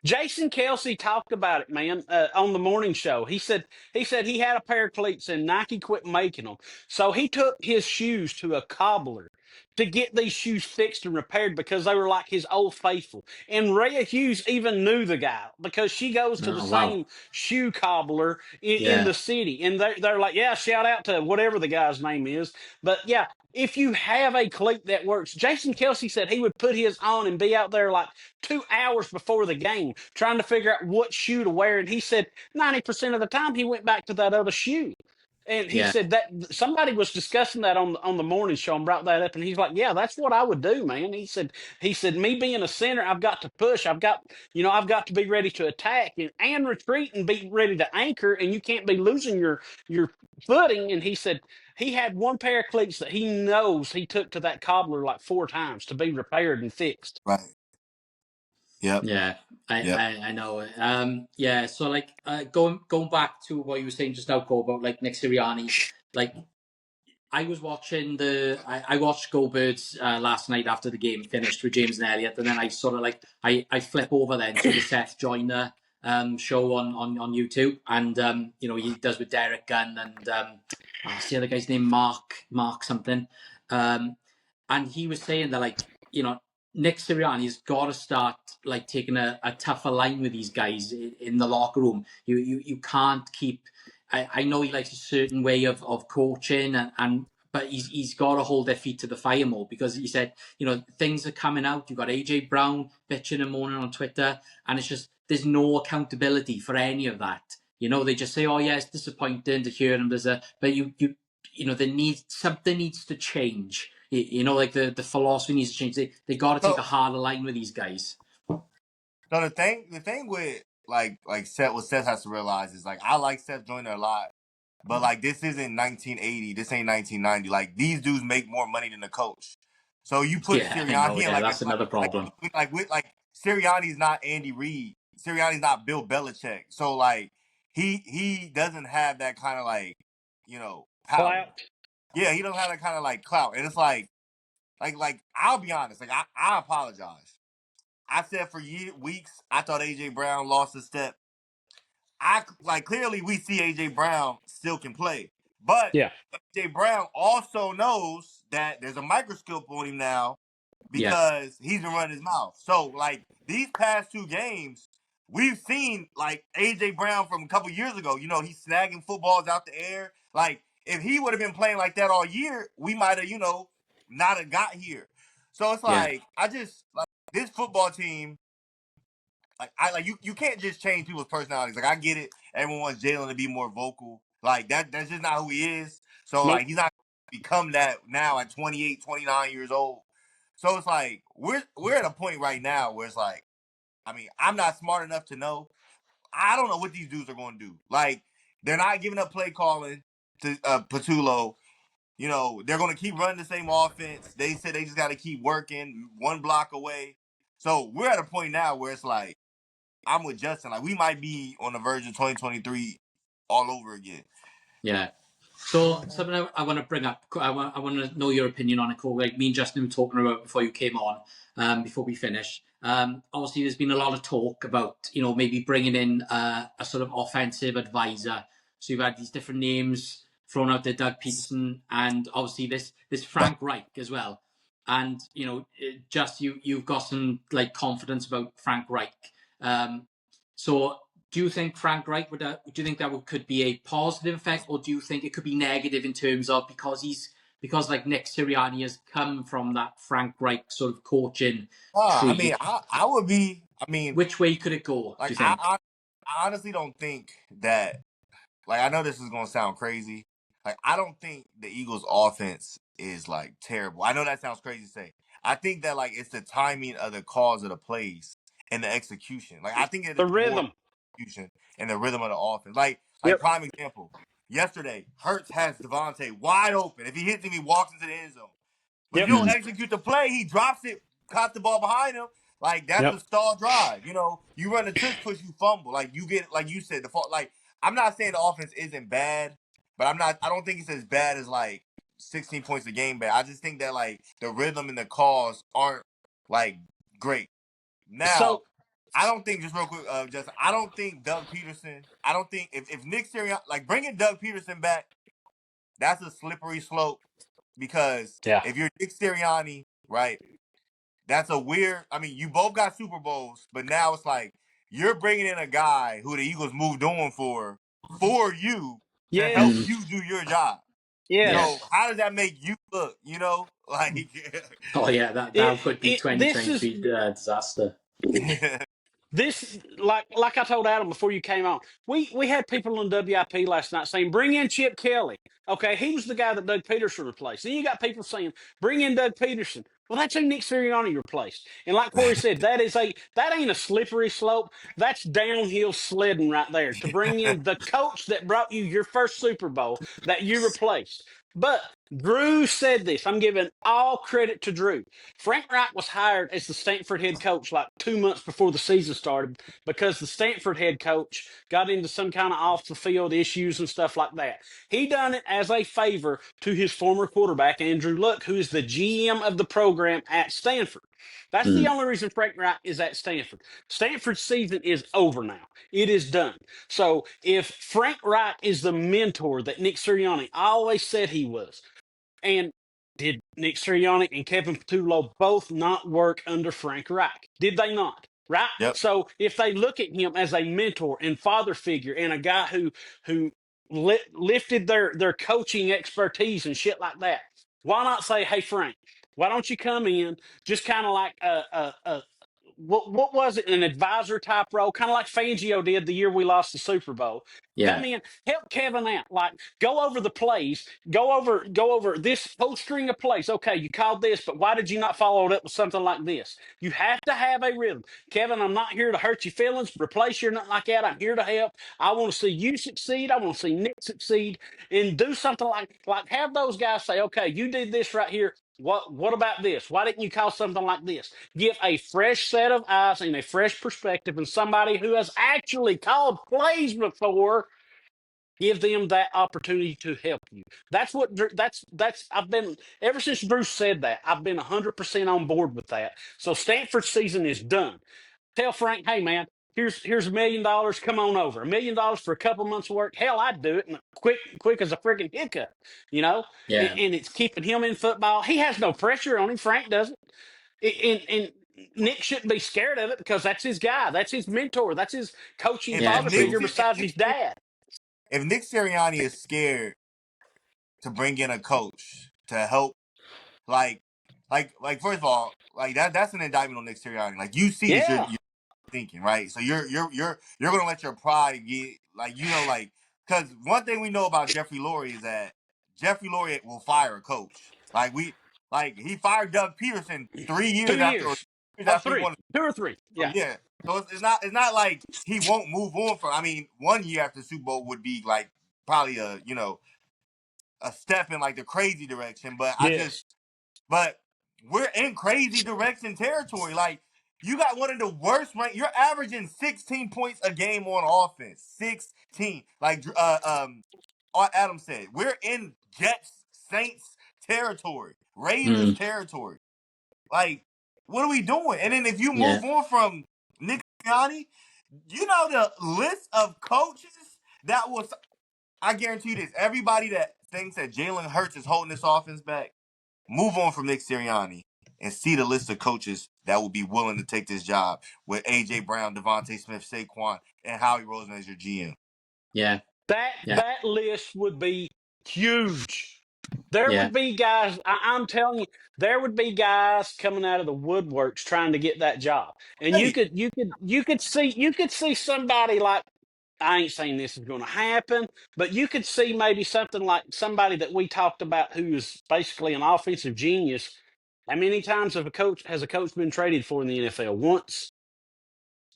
Jason Kelsey talked about it, man, on the morning show. He had a pair of cleats and Nike quit making them, so he took his shoes to a cobbler to get these shoes fixed and repaired because they were like his old faithful. And Rhea Hughes even knew the guy because she goes to the Oh wow. same shoe cobbler in Yeah. the city, and they're like, yeah, shout out to whatever the guy's name is, but yeah. If you have a cleat that works, Jason Kelsey said he would put his on and be out there like 2 hours before the game trying to figure out what shoe to wear. And he said 90% of the time he went back to that other shoe. And he Yeah. said that somebody was discussing that on the morning show and brought that up. And he's like, yeah, that's what I would do, man. He said, me being a center, I've got to push. I've got to be ready to attack and retreat and be ready to anchor. And you can't be losing your footing. And he said he had one pair of cleats that he knows he took to that cobbler like 4 times to be repaired and fixed. right. Yep. Yeah, Yep. I know it. Yeah, so like going back to what you were saying just now, Cole, about like Nick Sirianni. Like I was watching I watched Go Birds last night after the game finished with James and Elliott, and then I sort of like I flip over then to the Seth Joyner show on YouTube, and he does with Derek Gunn and what's the other guy's name, Mark something, and he was saying that like Nick Sirianni's got to start like taking a tougher line with these guys in the locker room. You can't keep. I know he likes a certain way of coaching, but he's got to hold their feet to the fire more, because he said things are coming out. You've got AJ Brown bitching and moaning on Twitter, and it's just there's no accountability for any of that. They just say, "Oh yeah, it's disappointing to hear him." But something needs to change. Like the philosophy needs to change. They got to take a harder line with these guys. So the thing with like Seth, what Seth has to realize is like I like Seth Joyner a lot, but like this isn't 1980, this ain't 1990. Like these dudes make more money than the coach. So you put Sirianni in, like that's another problem. Like Sirianni's not Andy Reid, Sirianni's not Bill Belichick. So like he doesn't have that kind of like power. Clout. Yeah, he doesn't have that kind of like clout, and it's like I'll be honest, like I apologize. I said for weeks I thought AJ Brown lost a step. Clearly we see AJ Brown still can play, but Yeah. AJ Brown also knows that there's a microscope on him now because he's been running his mouth. So like these past 2 games, we've seen like AJ Brown from a couple years ago. He's snagging footballs out the air. Like if he would have been playing like that all year, we might have not have got here. So it's like I just like this football team. Like you can't just change people's personalities. Like I get it. Everyone wants Jalen to be more vocal. Like that's just not who he is. So Nope. like he's not become that now at 28, 29 years old. So it's like we're at a point right now where it's like, I mean, I'm not smart enough to know. I don't know what these dudes are going to do. Like, they're not giving up play calling to Patullo. You know, they're going to keep running the same offense. They said they just got to keep working one block away. So we're at a point now where it's like, I'm with Justin. Like, we might be on the verge of 2023 all over again. Yeah. So something I want to bring up, I want to know your opinion on it, Cory. Like me and Justin were talking about before you came on, before we finish. Obviously, there's been a lot of talk about, maybe bringing in a sort of offensive advisor. So you've had these different names thrown out there, Doug Peterson, and obviously this Frank Reich as well. And just you've got some like confidence about Frank Reich. So do you think Frank Reich do you think that could be a positive effect, or do you think it could be negative in terms of because like Nick Sirianni has come from that Frank Reich sort of coaching tree? I mean, I would be. I mean, which way could it go? like Do you think? I honestly don't think that. Like, I know this is gonna sound crazy. Like, I don't think the Eagles' offense is like terrible. I know that sounds crazy to say. I think that like it's the timing of the calls of the plays and the execution. Like, I think it The is more rhythm. execution and the rhythm of the offense. Like Yep. prime example. Yesterday, Hurts has Devontae wide open. If he hits him, he walks into the end zone. But if you don't execute the play, he drops it, caught the ball behind him. Like, that's a stall drive. You run a tush push, you fumble. Like, you get, like you said, the fault. Like, I'm not saying the offense isn't bad, but I don't think it's as bad as like 16 points a game bad. I just think that like the rhythm and the calls aren't like great. Now, So I don't think, just real quick, I don't think Doug Peterson, I don't think if Nick Sirianni, like bringing Doug Peterson back, that's a slippery slope because if you're Nick Sirianni, right, that's a weird, I mean, you both got Super Bowls, but now it's like you're bringing in a guy who the Eagles moved on for you to help you do your job. So how does that make you look, Like, oh yeah, that could be 2023 disaster. This, like I told Adam before you came on, we had people on WIP last night saying, bring in Chip Kelly. Okay, he was the guy that Doug Peterson replaced. Then you got people saying, bring in Doug Peterson. Well, that's who Nick Sirianni replaced. And like Cory said, that ain't a slippery slope. That's downhill sledding right there to bring in the coach that brought you your first Super Bowl that you replaced. But Drew said this. I'm giving all credit to Drew. Frank Reich was hired as the Stanford head coach like 2 months before the season started because the Stanford head coach got into some kind of off the field issues and stuff like that. He done it as a favor to his former quarterback, Andrew Luck, who is the GM of the program at Stanford. That's the only reason Frank Reich is at Stanford. Stanford's season is over now. It is done. So if Frank Reich is the mentor that Nick Sirianni always said he was, and did Nick Sirianni and Kevin Patullo both not work under Frank Reich? Did they not? Right. Yep. So if they look at him as a mentor and father figure and a guy who lifted their coaching expertise and shit like that, why not say, hey Frank, why don't you come in just kind of like what was it, an advisor type role, kind of like Fangio did the year we lost the Super Bowl. Yeah. Come in, help Kevin out, like go over the plays, go over this whole string of plays. Okay, you called this, but why did you not follow it up with something like this? You have to have a rhythm. Kevin, I'm not here to hurt your feelings, replace you or nothing like that. I'm here to help. I want to see you succeed. I want to see Nick succeed, and do something like have those guys say, okay, you did this right here. What about this? Why didn't you call something like this? Give a fresh set of eyes and a fresh perspective, and somebody who has actually called plays before, give them that opportunity to help you. That's what I've been ever since Bruce said that. I've been 100% on board with that. So Stanford's season is done. Tell Frank, hey man, here's $1 million. Come on over. $1 million for a couple months' work. Hell, I'd do it in quick as a freaking hiccup, Yeah. And it's keeping him in football. He has no pressure on him. Frank doesn't. And Nick shouldn't be scared of it because that's his guy. That's his mentor. That's his coaching father figure besides his dad. If Nick Sirianni is scared to bring in a coach to help, like first of all, like that's an indictment on Nick Sirianni. Like, you see that you're thinking, right? So you're gonna let your pride get, like, like, because one thing we know about Jeffrey Lurie is that Jeffrey Lurie will fire a coach. Like he fired Doug Peterson 3 years 2 after, years. years Oh, after he 3. won. 2 or 3. So Yeah. yeah, so it's not like he won't move on from. I mean, 1 year after the Super Bowl would be like probably a step in like the crazy direction. Yes. But we're in crazy direction territory. Like you got one of the worst rank. You're averaging 16 points a game on offense. 16. Like Adam said, we're in Jets, Saints territory, Raiders territory. Like, what are we doing? And then if you move on from Nick Sirianni, you know the list of coaches that was. I guarantee you this: everybody that thinks that Jalen Hurts is holding this offense back, move on from Nick Sirianni and see the list of coaches that will be willing to take this job with A.J. Brown, Devontae Smith, Saquon, and Howie Roseman as your GM. Yeah. That list would be huge. There would be guys. I'm telling you, there would be guys coming out of the woodworks trying to get that job, and you could see somebody like. I ain't saying this is going to happen, but you could see maybe something like somebody that we talked about who is basically an offensive genius. How many times has a coach been traded for in the NFL? Once.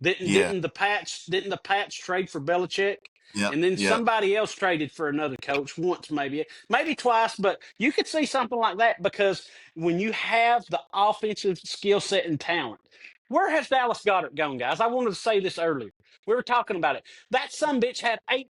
Didn't the Pats trade for Belichick? And then somebody else traded for another coach once, maybe twice, but you could see something like that because when you have the offensive skill set and talent, where has Dallas Goedert gone, guys? I wanted to say this earlier. We were talking about it. That sumbitch had 8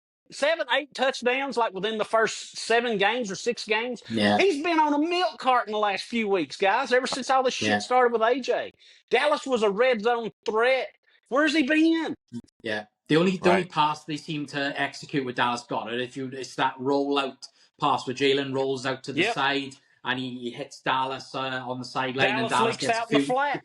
touchdowns like within the first 7 games or 6 games. Yeah. He's been on a milk cart in the last few weeks, guys, ever since all this shit started with AJ. Dallas was a red zone threat. Where's he been? Yeah. The only pass they seem to execute with Dallas Goedert, it's that rollout pass where Jalen rolls out to the side and he hits Dallas on the sideline and Dallas leaks gets out in the flat.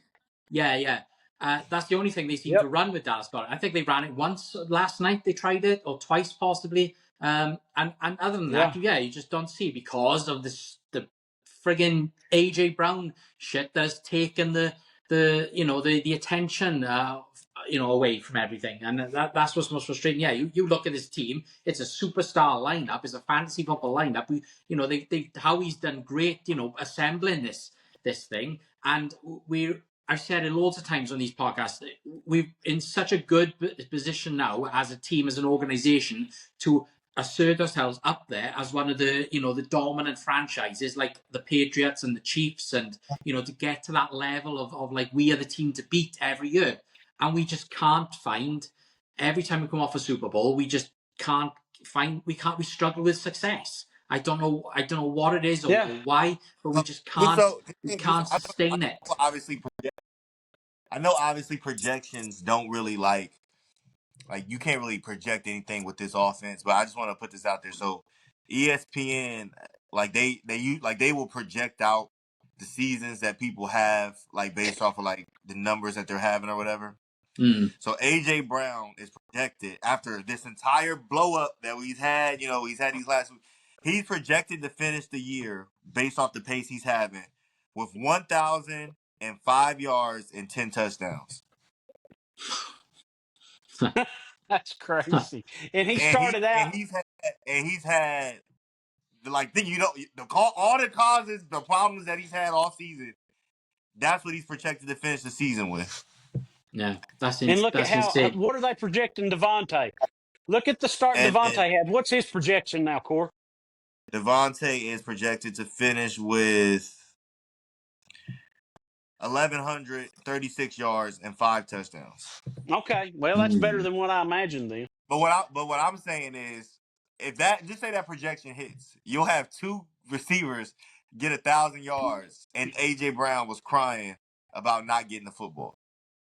Yeah. That's the only thing they seem to run with Dallas Goedert. I think they ran it once last night. They tried it, or twice possibly. And other than that, you just don't see because of the friggin' AJ Brown shit that's taken the attention away from everything, and that's what's most frustrating. Yeah, you look at this team; it's a superstar lineup, it's a fantasy football lineup. Howie's done great, assembling this thing, and I've said it loads of times on these podcasts. We're in such a good position now as a team, as an organization, to assert ourselves up there as one of the the dominant franchises like the Patriots and the Chiefs, and to get to that level of like we are the team to beat every year, and we just can't find. Every time we come off a Super Bowl, we just can't find. We struggle with success. I don't know what it is or why, but we just can't. We can't sustain it. I know obviously projections don't really like you can't really project anything with this offense, but I just want to put this out there. So ESPN, they will project out the seasons that people have, like based off of like the numbers that they're having or whatever. So AJ Brown is projected after this entire blow up that he's had. He's had these last weeks. He's projected to finish the year based off the pace he's having with 1,005 yards and 10 touchdowns. That's crazy. And he started out. And he's had all the causes, the problems that he's had all season. That's what he's projected to finish the season with. Yeah, that's and look that's at how. insane. What are they projecting Devontae? Look at the start Devontae had. What's his projection now, Cory? Devontae is projected to finish with 1,136 yards and 5 touchdowns. Okay, well that's better than what I imagined then. But what I'm saying is, if just say that projection hits, you'll have 2 receivers get 1,000 yards, and AJ Brown was crying about not getting the football.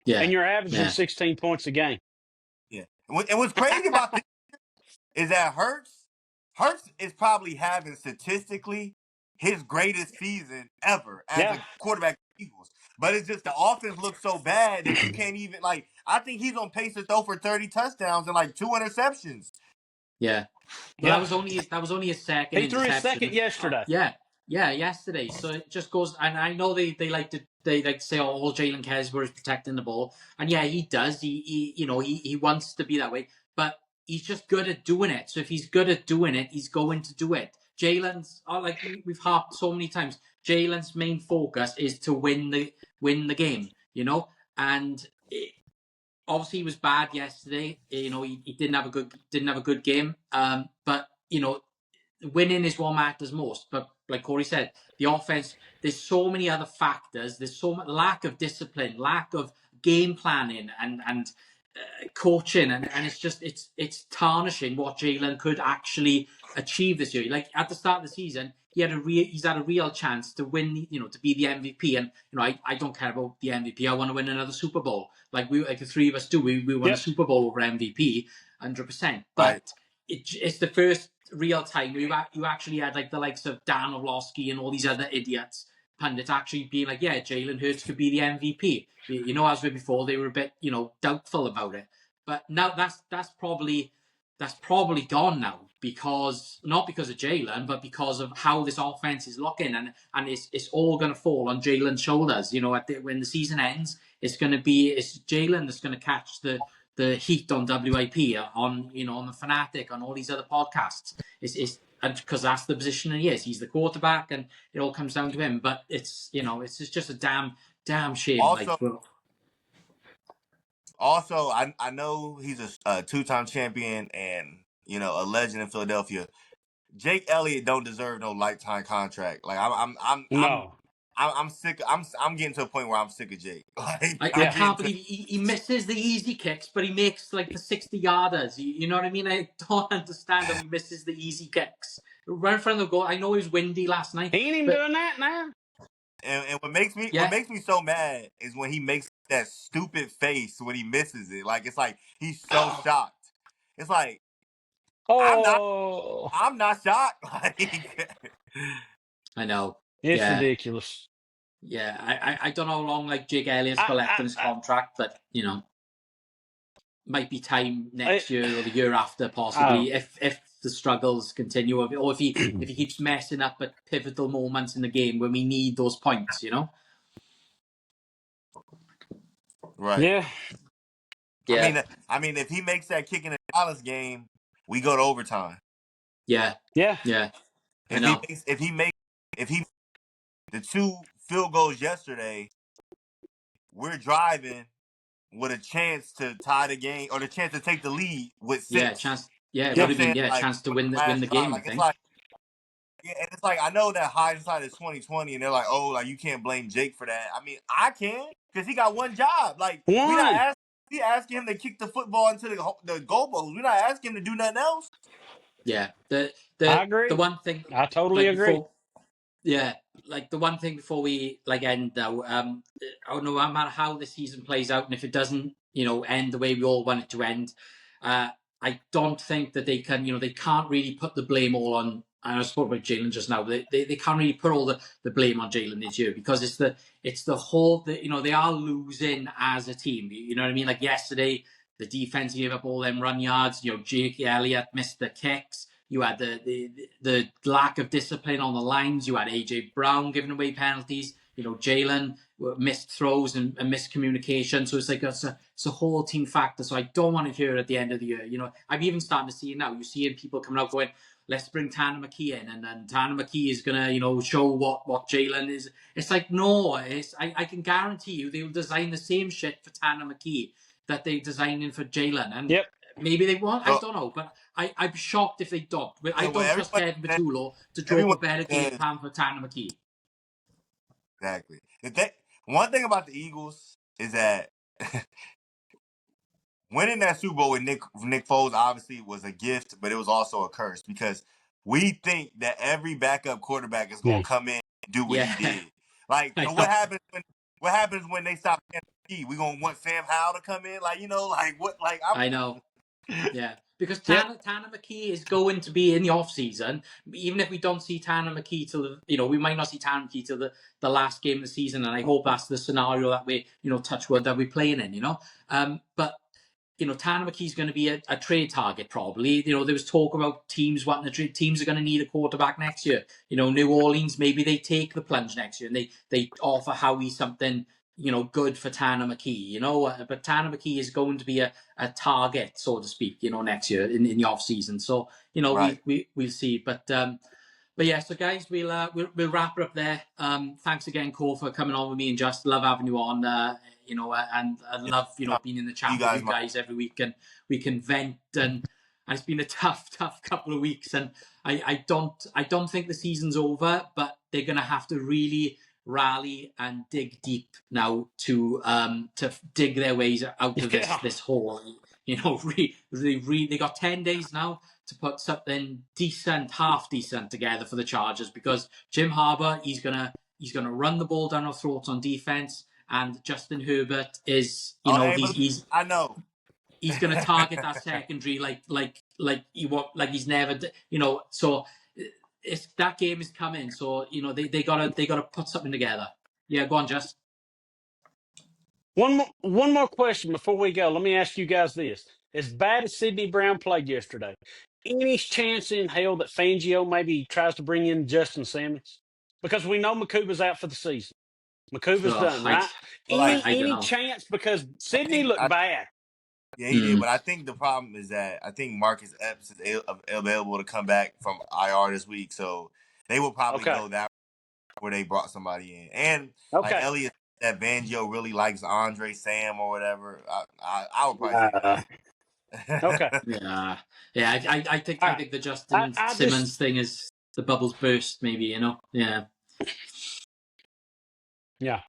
Yeah, and you're averaging 16 points a game. Yeah, and what's crazy about this is that Hurts is probably having statistically his greatest season ever as a quarterback of the Eagles. But it's just the offense looks so bad that you can't even I think he's on pace to throw for 30 touchdowns and 2 interceptions. Yeah. Well, that was only his second. He threw his second yesterday. Yesterday. So it just goes, and I know they like to say, all Jalen cares for is protecting the ball, and he does. He wants to be that way, but he's just good at doing it. So if he's good at doing it, he's going to do it. Jalen's we've harped so many times. Jalen's main focus is to win the game, you know, and obviously he was bad yesterday. You know, he didn't have a good game. But you know, winning is what matters most. But like Cory said, the offense, there's so many other factors. There's so much lack of discipline, lack of game planning, and coaching, and it's tarnishing what Jalen could actually achieve this year. Like at the start of the season, he's had a real chance to win, you know, to be the MVP. And you know, I don't care about the MVP. I want to win another Super Bowl. Like the three of us do. We won a Super Bowl over MVP, 100%. But it's the first real time you actually had like the likes of Dan Orlovsky and all these other idiots pundits actually being like, yeah, Jalen Hurts could be the MVP. You know, as we before, they were a bit, you know, doubtful about it. But now that's probably gone now, because not because of Jalen, but because of how this offense is looking, and it's all going to fall on Jalen's shoulders. You know, when the season ends, it's Jalen that's going to catch the heat on WIP, on, you know, on the Fanatic, on all these other podcasts. It's because that's the position he is. He's the quarterback, and it all comes down to him. But it's, you know, it's just a damn shame. Also, I know he's a two-time champion and, you know, a legend in Philadelphia. Jake Elliott don't deserve no lifetime contract. Like I'm sick. I'm getting to a point where I'm sick of Jake. Like, I can't believe he misses the easy kicks, but he makes like the 60-yarders. You know what I mean? I don't understand how he misses the easy kicks. Right in front of the goal. I know it was windy last night. He ain't even doing that now. And what makes me so mad is when he makes that stupid face when he misses it. Like, it's like he's so shocked. It's like, I'm not shocked. Like, I know. It's ridiculous. Yeah, I don't know how long like Jake Elliott's got left on his contract, but you know, might be time next year or the year after, possibly, if the struggles continue, or if he keeps messing up at pivotal moments in the game when we need those points, you know. Right. Yeah. I mean, if he makes that kick in the Dallas game, we go to overtime. Yeah. I know. If he makes the 2 field goals yesterday, we're driving with a chance to tie the game or the chance to take the lead with 6. Yeah, chance. Yeah, it would have been like, chance to win the game. Like, I think. It's like, yeah, and it's like, I know that hindsight is 2020, and they're like, oh, like, you can't blame Jake for that. I mean, I can, because he got one job. Like, we asking him to kick the football into the goalpost. We're not asking him to do nothing else. Yeah, I agree. The one thing I totally agree. Like the one thing before we end though, no matter how the season plays out, and if it doesn't, you know, end the way we all want it to end, I don't think that they can't really put the blame all on. I spoke about Jalen just now. They can't really put all the blame on Jalen this year, because it's the whole, you know, they are losing as a team. You know what I mean? Like yesterday, the defense gave up all them run yards. You know, Jake Elliott missed the kicks. You had the lack of discipline on the lines. You had AJ Brown giving away penalties. You know, Jalen missed throws and miscommunication. So it's like it's a whole team factor. So I don't want to hear at the end of the year. You know, I'm even starting to see it now. You're seeing people coming out going, let's bring Tanner McKee in, and then Tanner McKee is gonna, you know, show what Jalen is. It's like, no, I can guarantee you they will design the same shit for Tanner McKee that they're designing for Jalen. And maybe they won't. I don't know, but I'm shocked if they don't. I don't trust Kevin Petullo to draw a better game plan for Tanner McKee. Exactly. One thing about the Eagles is that winning that Super Bowl with Nick Foles obviously was a gift, but it was also a curse, because we think that every backup quarterback is going to come in and do what he did. Like, so what happens when they stop playing? We going to want Sam Howell to come in? Like, you know, like what? Like, I know. Yeah, because Tanner McKee is going to be in the off season. Even if we don't see Tanner McKee till we might not see Tanner McKee till the last game of the season, and I hope that's the scenario that we, touch wood, that we're playing in. But Tanner McKee's going to be a trade target probably. There was talk about teams wanting to trade. Teams are going to need a quarterback next year. New Orleans, maybe they take the plunge next year and they offer Howie something good for Tanner McKee, but Tanner McKee is going to be a target, so to speak, next year in the off season. So, right. we'll see. But But yeah, so guys, we'll wrap it up there. Thanks again, Cole, for coming on with me and just love having you on. And I love being in the chat with you guys every week, and we can vent. And it's been a tough couple of weeks, and I don't think the season's over, but they're gonna have to really rally and dig deep now to dig their ways out of this hole. They got 10 days now to put something decent, half decent together for the Chargers, because Jim Harbaugh, he's gonna run the ball down our throats on defense, and Justin Herbert is I know he's gonna target that secondary like he's never so it's that game is coming, so they gotta put something together. Yeah, go on, Just. One more question before we go. Let me ask you guys this: as bad as Sidney Brown played yesterday, any chance in hell that Fangio maybe tries to bring in Justin Simmons? Because we know Makuba's out for the season. Makuba's done, right? I don't Any know. chance? Because Sidney looked bad. Yeah, he did. But I think the problem is that I think Marcus Epps is available to come back from IR this week, so they will probably go that where they brought somebody in. And like Elliot, that Fangio really likes Andre Sam or whatever. I would probably say no. Okay. Yeah. I think the Justin Simmons thing is the bubbles burst, maybe, Yeah. Yeah.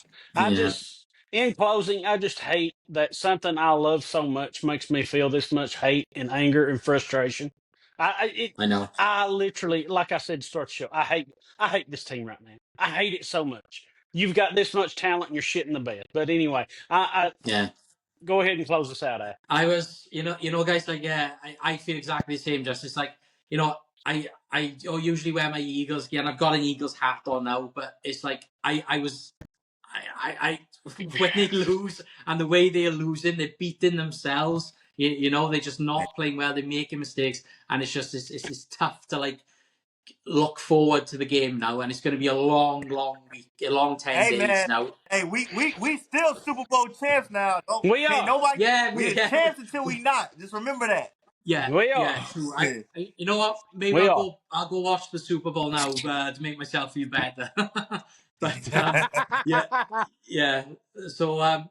In closing, I just hate that something I love so much makes me feel this much hate and anger and frustration. I know. I literally, like I said to start the show, I hate this team right now. I hate it so much. You've got this much talent and you're shitting the bed. But anyway, yeah. Go ahead and close us out, I was, guys, like, yeah, I feel exactly the same. Just it's like, I usually wear my Eagles gear, and I've got an Eagles hat on now, but it's like I when they lose and the way they're losing, they're beating themselves. They're just not playing well. They're making mistakes, and it's just tough to like look forward to the game now. And it's going to be a long week, a long 10 days now. Hey, we still Super Bowl champs now. We are. Nobody. Yeah, we're champs until we not. Just remember that. Yeah, we are. Yeah, true. You know what? Maybe I'll go watch the Super Bowl now to make myself feel better. But yeah. So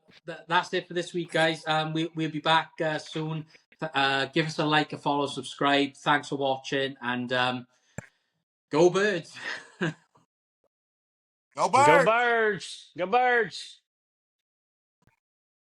that's it for this week, guys. We'll be back soon. Give us a like, a follow, subscribe. Thanks for watching, and go Birds. Go Birds. Go Birds. Go Birds.